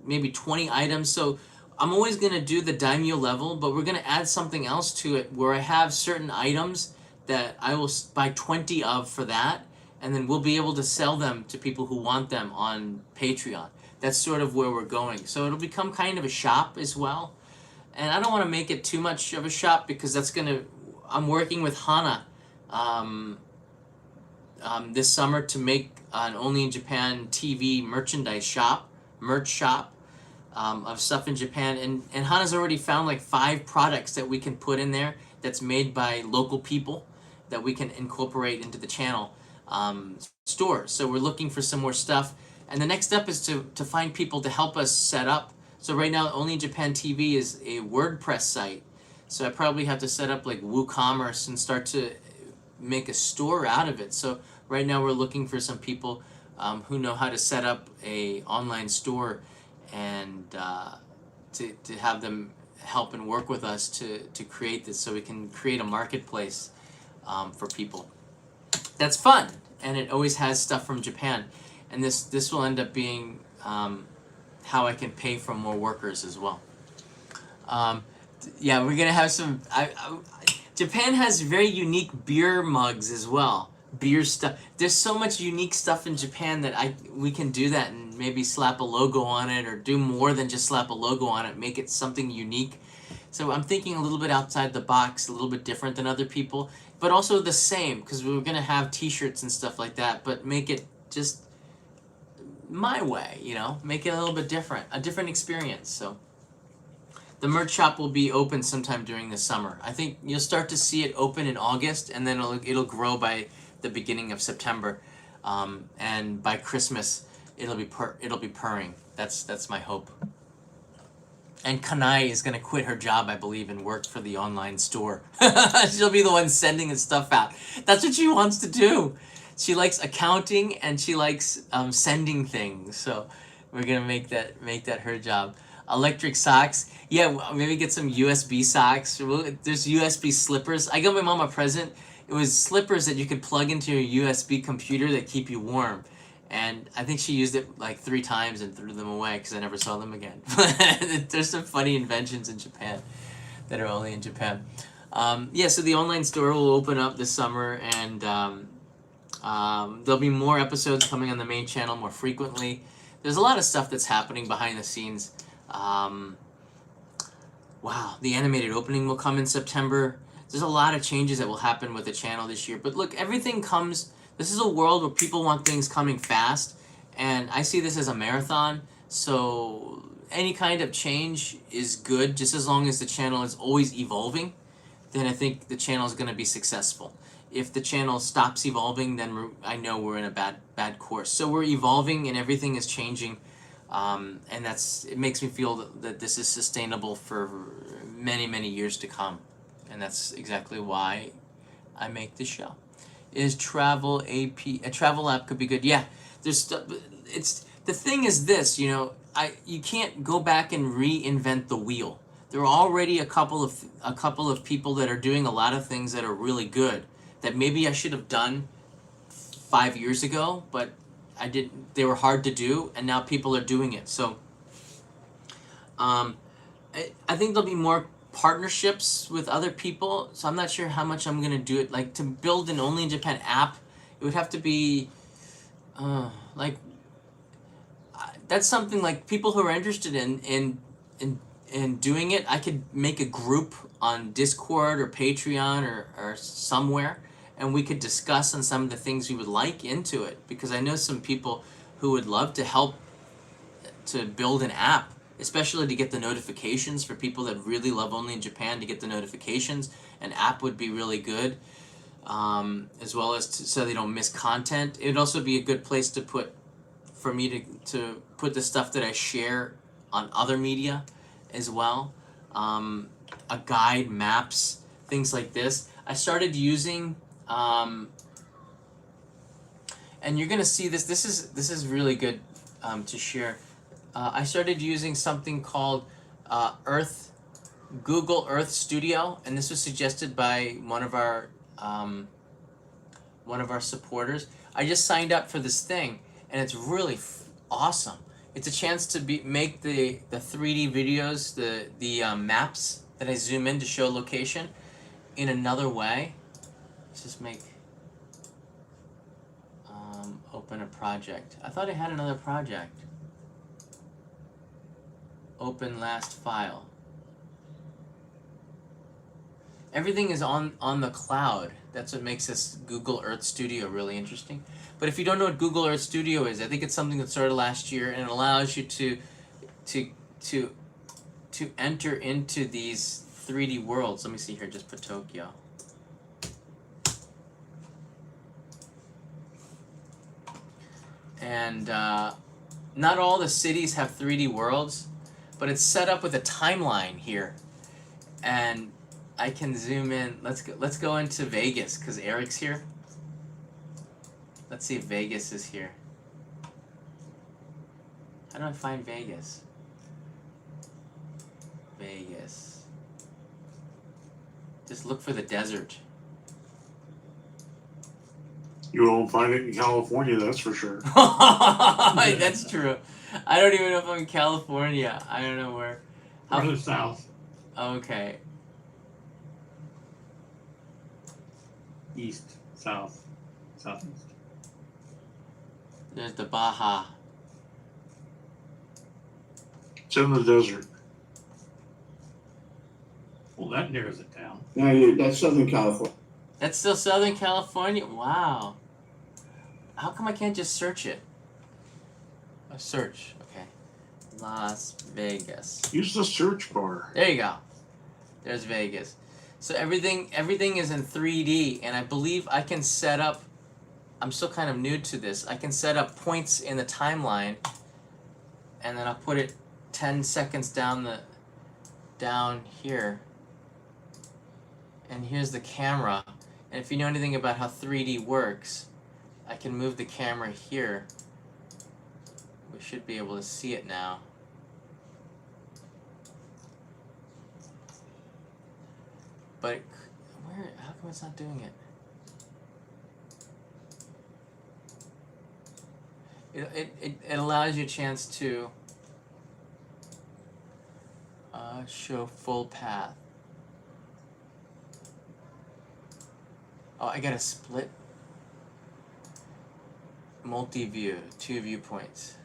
Speaker 1: maybe 20 items. So I'm always gonna do the daimyo level, but we're gonna add something else to it where I have certain items that I will buy 20 of for that, and then we'll be able to sell them to people who want them on Patreon. That's sort of where we're going. So it'll become kind of a shop as well. And I don't want to make it too much of a shop because I'm working with Hana this summer to make an Only in Japan TV merch shop of stuff in Japan. And Hana's already found like 5 products that we can put in there that's made by local people that we can incorporate into the channel store. So we're looking for some more stuff. And the next step is to find people to help us set up. So right now, Only in Japan TV is a WordPress site. So I probably have to set up like WooCommerce and start to make a store out of it. So right now we're looking for some people who know how to set up a online store and to have them help and work with us to create this so we can create a marketplace for people. That's fun, and it always has stuff from Japan. And this will end up being how I can pay for more workers as well. Yeah, we're gonna have some. Japan has very unique beer mugs as well. Beer stuff. There's so much unique stuff in Japan that we can do that and maybe slap a logo on it, or do more than just slap a logo on it. Make it something unique. So I'm thinking a little bit outside the box, a little bit different than other people, but also the same, because we're gonna have T-shirts and stuff like that. But make it just my way, you know, make it a little bit different, a different experience. So the merch shop will be open sometime during the summer. I think you'll start to see it open in August, and then it'll grow by the beginning of September, and by Christmas it'll be purring. That's my hope. And Kanai is gonna quit her job, I believe, and work for the online store. She'll be the one sending his stuff out. That's what she wants to do. She likes accounting and she likes sending things. So we're gonna make that her job. Electric socks. Yeah, maybe get some USB socks. There's USB slippers. I got my mom a present. It was slippers that you could plug into your USB computer that keep you warm. And I think she used it like 3 times and threw them away because I never saw them again. There's some funny inventions in Japan that are only in Japan. Yeah, so the online store will open up this summer, and there'll be more episodes coming on the main channel more frequently. There's a lot of stuff that's happening behind the scenes. Wow, the animated opening will come in September. There's a lot of changes that will happen with the channel this year. But look, everything comes... This is a world where people want things coming fast, and I see this as a marathon, so any kind of change is good, just as long as the channel is always evolving, then I think the channel is going to be successful. If the channel stops evolving, then I know we're in a bad course. So we're evolving and everything is changing, and it makes me feel that this is sustainable for many, many years to come, and that's exactly why I make this show. Is travel a travel app could be good. Yeah, there's it's the thing is this, you know, you can't go back and reinvent the wheel. There are already a couple of people that are doing a lot of things that are really good that maybe I should have done 5 years ago, but I didn't. They were hard to do, and now people are doing it. So I think there'll be more partnerships with other people, so I'm not sure how much I'm gonna do it. Like, to build an Only in Japan app, it would have to be that's something like people who are interested in doing it. I could make a group on Discord or Patreon or somewhere, and we could discuss on some of the things we would like into it, because I know some people who would love to help to build an app, especially to get the notifications. For people that really love Only in Japan, to get the notifications, an app would be really good, as well as so they don't miss content. It would also be a good place to put the stuff that I share on other media as well. A guide, maps, things like this. I started using, and you're gonna see this. This is really good to share. I started using something called Google Earth Studio, and this was suggested by one of our supporters. I just signed up for this thing, and it's really awesome. It's a chance to make the 3D videos, the maps that I zoom in to show location in another way. Let's just make open a project. I thought I had another project. Open last file. Everything is on the cloud. That's what makes this Google Earth Studio really interesting. But if you don't know what Google Earth Studio is, I think it's something that started last year, and it allows you to enter into these 3D worlds. Let me see here, just put Tokyo. And not all the cities have 3D worlds, but it's set up with a timeline here, and I can zoom in. Let's go into Vegas because Eric's here. Let's see if Vegas is here. How do I find Vegas? Vegas. Just look for the desert.
Speaker 6: You won't find it in California, that's for sure.
Speaker 1: That's true. I don't even know if I'm in California. I don't know where.
Speaker 2: Further south.
Speaker 1: Okay.
Speaker 2: East, south, southeast.
Speaker 1: There's the Baja.
Speaker 6: It's in the desert.
Speaker 2: Well, that narrows it down.
Speaker 8: No, that's Southern California.
Speaker 1: That's still Southern California? Wow. How come I can't just search it? Search. Okay. Las Vegas.
Speaker 6: Use the search bar.
Speaker 1: There you go. There's Vegas. So everything is in 3D, and I believe I can set up. I'm still kind of new to this. I can set up points in the timeline, and then I'll put it 10 seconds down here. And here's the camera. And if you know anything about how 3D works, I can move the camera here. We should be able to see it now. But how come it's not doing it? It allows you a chance to show full path. Oh, I got a split multi-view, 2 viewpoints.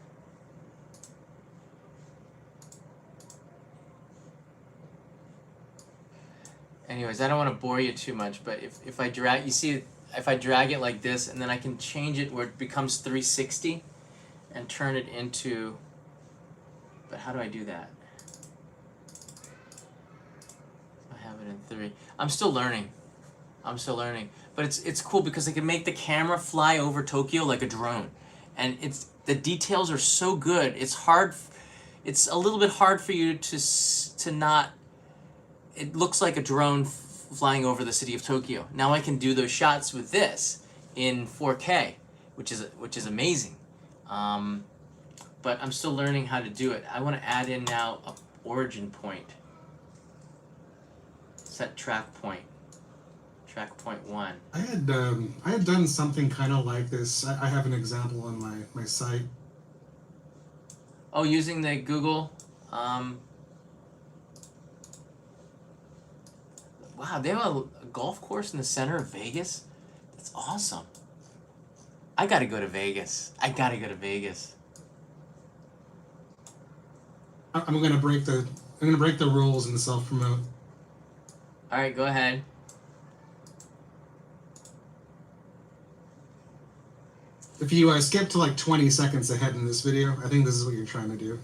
Speaker 1: Anyways, I don't want to bore you too much, but if I drag, you see, if I drag it like this, and then I can change it where it becomes 360 and turn it into, but how do I do that? I have it in 3. I'm still learning. But it's cool because I can make the camera fly over Tokyo like a drone. And the details are so good. It's a little bit hard for you to not, it looks like a drone flying over the city of Tokyo. Now I can do those shots with this in 4K, which is amazing. But I'm still learning how to do it. I want to add in now a origin point. Set track point. Track point 1.
Speaker 3: I had done something kind of like this. I have an example on my site.
Speaker 1: Oh, using the Google. Wow, they have a golf course in the center of Vegas? That's awesome. I gotta go to Vegas. I'm
Speaker 3: gonna break the rules and self-promote.
Speaker 1: Alright, go ahead.
Speaker 3: If you skip to like 20 seconds ahead in this video, I think this is what you're trying to do.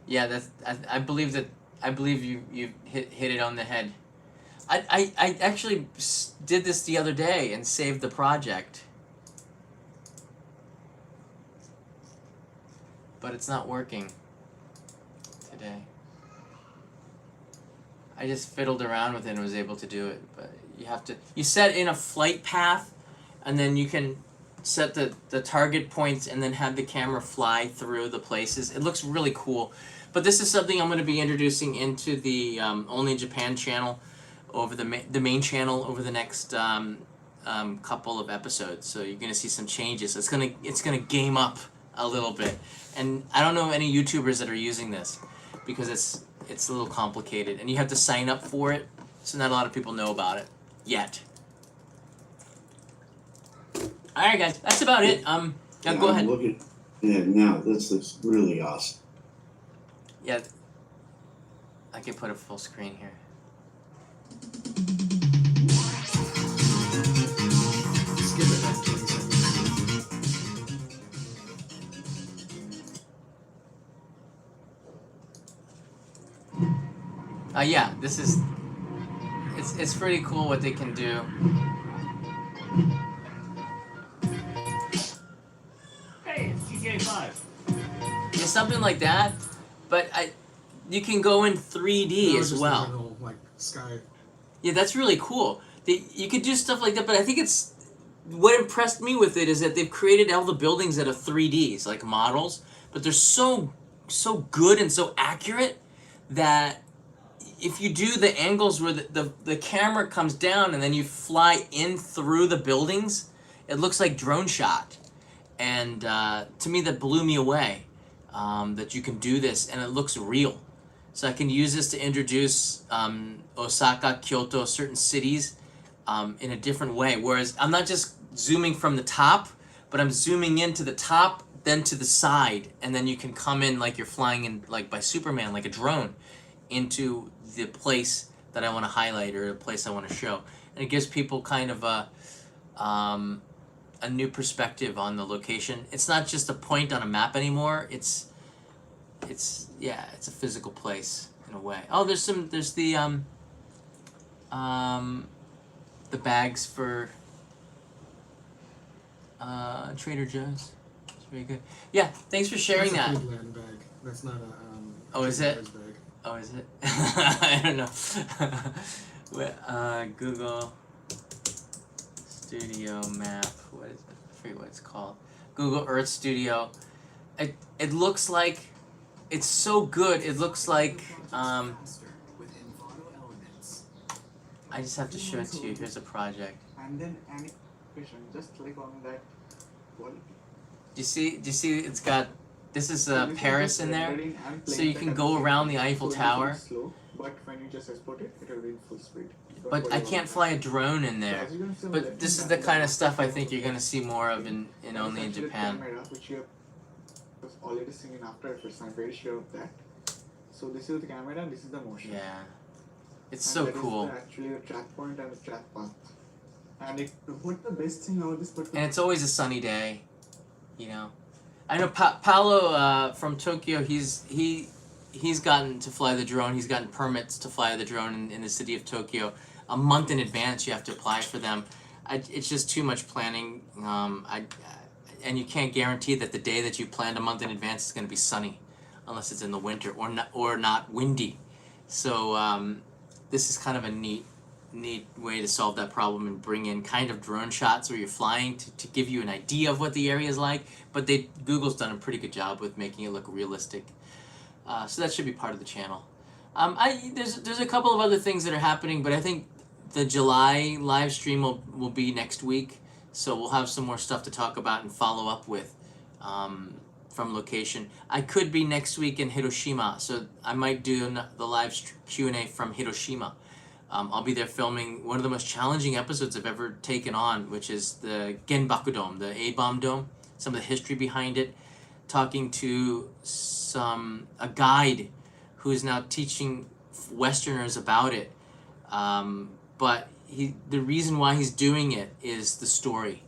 Speaker 1: Yeah, I believe you hit it on the head. I actually did this the other day and saved the project. But it's not working today. I just fiddled around with it and was able to do it, but you set in a flight path, and then you can set the target points and then have the camera fly through the places. It looks really cool. But this is something I'm going to be introducing into the Only in Japan channel, over the main channel over the next couple of episodes. So you're going to see some changes. It's gonna game up a little bit, and I don't know any YouTubers that are using this because it's a little complicated, and you have to sign up for it. So not a lot of people know about it yet. All right, guys, that's about it. Now go ahead.
Speaker 8: I'm looking at it now. This looks really awesome.
Speaker 1: Yeah, I can put a full screen here.
Speaker 3: Skip it at 20 seconds.
Speaker 1: Yeah, this is. It's pretty cool what they can do.
Speaker 2: Hey, it's GTA 5.
Speaker 1: Yeah, something like that, but you can go in 3D
Speaker 3: No,
Speaker 1: as
Speaker 3: just
Speaker 1: well.
Speaker 3: a little, like sky.
Speaker 1: Yeah, that's really cool. You could do stuff like that, but I think what impressed me with it is that they've created all the buildings that are 3Ds, like models, but they're so good and so accurate that if you do the angles where the camera comes down and then you fly in through the buildings, it looks like drone shot. And to me, that blew me away, that you can do this and it looks real. So I can use this to introduce Osaka, Kyoto, certain cities in a different way. Whereas I'm not just zooming from the top, but I'm zooming into the top, then to the side, and then you can come in like you're flying in, like by Superman, like a drone, into the place that I want to highlight or the place I want to show. And it gives people kind of a a new perspective on the location. It's not just a point on a map anymore. It's a physical place in a way. Oh, there's the bags for Trader Joe's. It's very good. Yeah, thanks for sharing
Speaker 3: That's
Speaker 1: that.
Speaker 3: a Food Land bag. That's not a
Speaker 1: Oh, is
Speaker 3: Trader
Speaker 1: it?
Speaker 3: Joe's bag.
Speaker 1: Oh, is it? I don't know. Google Studio Map. What is it? I forget what it's called. Google Earth Studio. It looks like it's so good. It looks like I just have to show it to you. Here's a project.
Speaker 7: And then animation, just click on that quality.
Speaker 1: Do you see? It's got. This is
Speaker 7: So this is
Speaker 1: Paris
Speaker 7: just
Speaker 1: in there,
Speaker 7: rendering and
Speaker 1: so
Speaker 7: playing
Speaker 1: you
Speaker 7: back
Speaker 1: can
Speaker 7: at
Speaker 1: go
Speaker 7: the same
Speaker 1: around the
Speaker 7: time.
Speaker 1: Eiffel
Speaker 7: So it will be
Speaker 1: Tower.
Speaker 7: slow, but when you just export it, it will be in full speed. Don't
Speaker 1: But
Speaker 7: worry
Speaker 1: I
Speaker 7: about
Speaker 1: can't
Speaker 7: that.
Speaker 1: fly a drone in
Speaker 7: So
Speaker 1: there.
Speaker 7: as you can see,
Speaker 1: But
Speaker 7: let
Speaker 1: this
Speaker 7: me
Speaker 1: is the
Speaker 7: back
Speaker 1: kind
Speaker 7: up.
Speaker 1: of stuff I think you're gonna see more of in
Speaker 7: That is
Speaker 1: only in
Speaker 7: actually the
Speaker 1: Japan.
Speaker 7: camera which you have already seen in After Effects. I'm very sure of that. So this is the camera and this is the motion.
Speaker 1: Yeah, it's
Speaker 7: And
Speaker 1: so
Speaker 7: that is
Speaker 1: cool.
Speaker 7: actually the track point and the track path. And what the best thing about this particular
Speaker 1: And it's always a sunny day, you know. I know Paolo from Tokyo. He's gotten to fly the drone. He's gotten permits to fly the drone in the city of Tokyo. A month in advance, you have to apply for them. It's just too much planning. And you can't guarantee that the day that you planned a month in advance is going to be sunny, unless it's in the winter or not windy. So this is kind of a neat way to solve that problem and bring in kind of drone shots where you're flying to give you an idea of what the area is like. But Google's done a pretty good job with making it look realistic. So that should be part of the channel. There's a couple of other things that are happening, but I think the July live stream will be next week. So we'll have some more stuff to talk about and follow up with from location. I could be next week in Hiroshima, so I might do the live Q&A from Hiroshima. I'll be there filming one of the most challenging episodes I've ever taken on, which is the Genbaku Dome, the A-bomb dome, some of the history behind it, talking to a guide who is now teaching Westerners about it. But the reason why he's doing it is the story.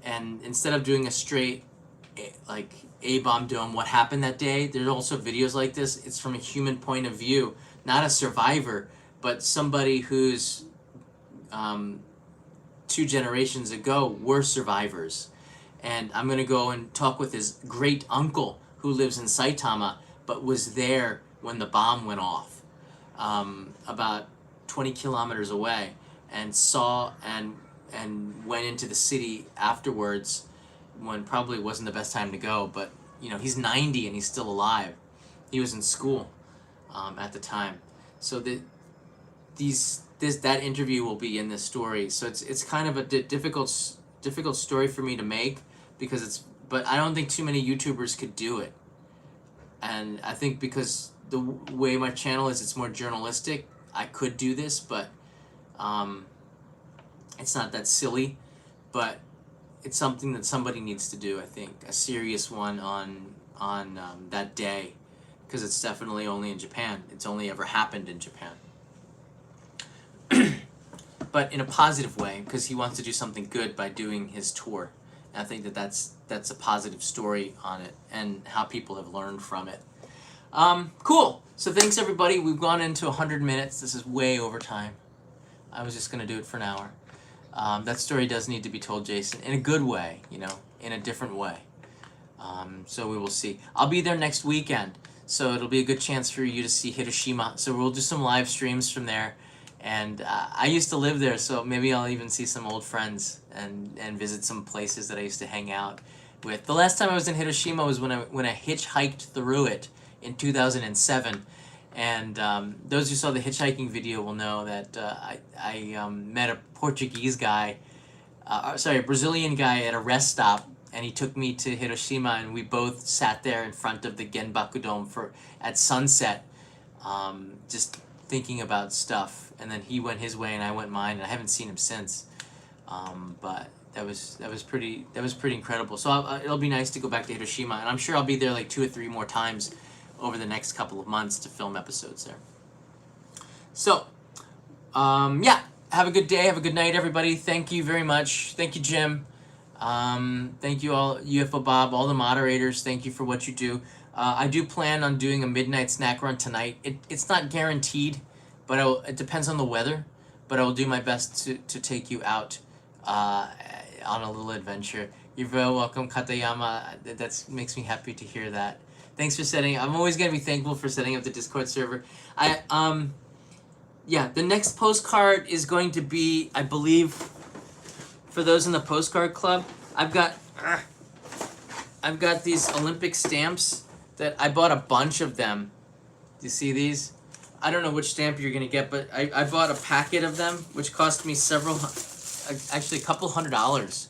Speaker 1: And instead of doing a straight like A-bomb dome, what happened that day, there's also videos like this. It's from a human point of view, not a survivor, but somebody who's 2 generations ago were survivors. And I'm going to go and talk with his great uncle who lives in Saitama, but was there when the bomb went off, about 20 kilometers away, and saw and went into the city afterwards when probably wasn't the best time to go, but you know, he's 90 and he's still alive. He was in school at the time. So that interview will be in this story. So it's kind of a difficult story for me to make but I don't think too many YouTubers could do it. And I think because the way my channel is, it's more journalistic, I could do this, but it's not that silly. But it's something that somebody needs to do, I think. A serious one on that day. Because it's definitely only in Japan. It's only ever happened in Japan. But in a positive way, because he wants to do something good by doing his tour. And I think that's a positive story on it, and how people have learned from it. Cool. So thanks everybody. We've gone into 100 minutes. This is way over time. I was just going to do it for an hour. That story does need to be told, Jason, in a good way, you know, in a different way. So we will see. I'll be there next weekend, so it'll be a good chance for you to see Hiroshima. So we'll do some live streams from there. And I used to live there, so maybe I'll even see some old friends and visit some places that I used to hang out with. The last time I was in Hiroshima was when I hitchhiked through it in 2007. And those who saw the hitchhiking video will know that I met a Portuguese guy, a Brazilian guy at a rest stop, and he took me to Hiroshima, and we both sat there in front of the Genbaku Dome at sunset, just thinking about stuff. And then he went his way and I went mine, and I haven't seen him since. But that was pretty incredible. So it'll be nice to go back to Hiroshima, and I'm sure I'll be there like 2 or 3 more times over the next couple of months to film episodes there. So, yeah, have a good day, have a good night, everybody. Thank you very much. Thank you, Jim. Thank you all, UFO Bob, all the moderators. Thank you for what you do. I do plan on doing a midnight snack run tonight. It's not guaranteed, but it depends on the weather. But I will do my best to take you out on a little adventure. You're very welcome, Katayama. That makes me happy to hear that. Thanks for setting. I'm always gonna be thankful for setting up the Discord server. Yeah, the next postcard is going to be, I believe, for those in the postcard club. I've got these Olympic stamps that I bought a bunch of them. Do you see these? I don't know which stamp you're gonna get, but I bought a packet of them, which cost me actually a couple $100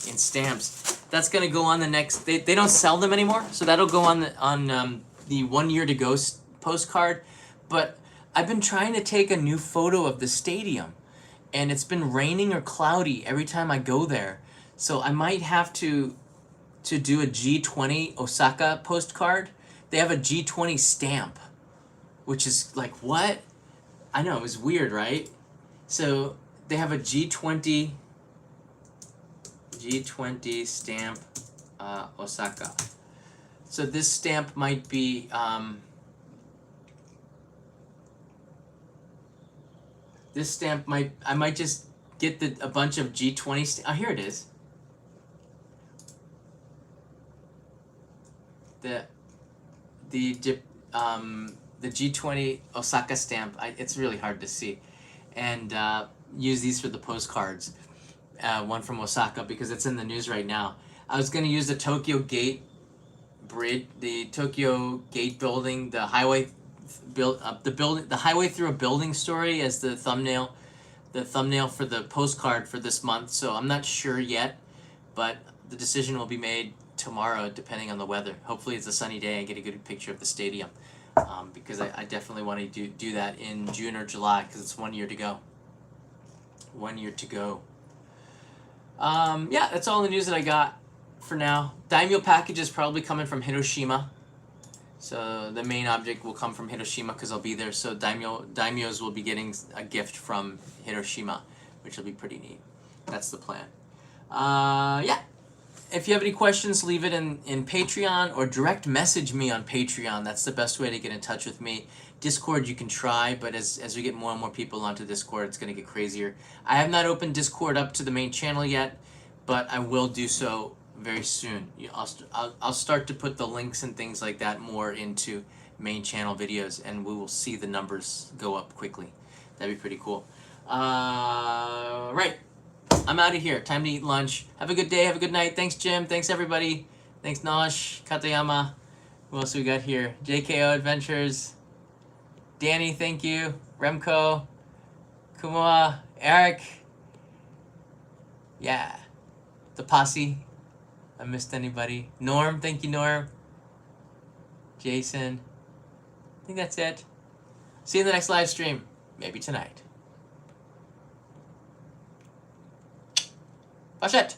Speaker 1: in stamps. That's gonna go on the next. They don't sell them anymore, so that'll go on the 1 year to go postcard. But I've been trying to take a new photo of the stadium, and it's been raining or cloudy every time I go there. So I might have to do a G20 Osaka postcard. They have a G20 stamp, which is like, what? I know, it was weird, right? So they have a G20 stamp, Osaka. So this stamp might be, I might just get a bunch of G20, oh, here it is. The G20 Osaka stamp, it's really hard to see. And use these for the postcards. One from Osaka because it's in the news right now. I was going to use the Tokyo Gate Bridge, the Tokyo Gate building, the highway the highway through a building story as the thumbnail for the postcard for this month. So I'm not sure yet, but the decision will be made tomorrow depending on the weather. Hopefully it's a sunny day and get a good picture of the stadium, because I definitely want to do that in June or July because it's 1 year to go. 1 year to go. Yeah, that's all the news that I got for now. Daimyo package is probably coming from Hiroshima. So the main object will come from Hiroshima because I'll be there. So Daimyos will be getting a gift from Hiroshima, which will be pretty neat. That's the plan. Yeah. If you have any questions, leave it in Patreon or direct message me on Patreon. That's the best way to get in touch with me. Discord you can try, but as we get more and more people onto Discord, it's going to get crazier. I have not opened Discord up to the main channel yet, but I will do so very soon. I'll start to put the links and things like that more into main channel videos, and we will see the numbers go up quickly. That'd be pretty cool. Right. I'm out of here. Time to eat lunch. Have a good day. Have a good night. Thanks, Jim. Thanks, everybody. Thanks, Nosh, Katayama. Who else we got here? JKO Adventures. Danny, thank you. Remco. Kumua. Eric. Yeah. The posse. I missed anybody. Norm. Thank you, Norm. Jason. I think that's it. See you in the next live stream. Maybe tonight. Watch it.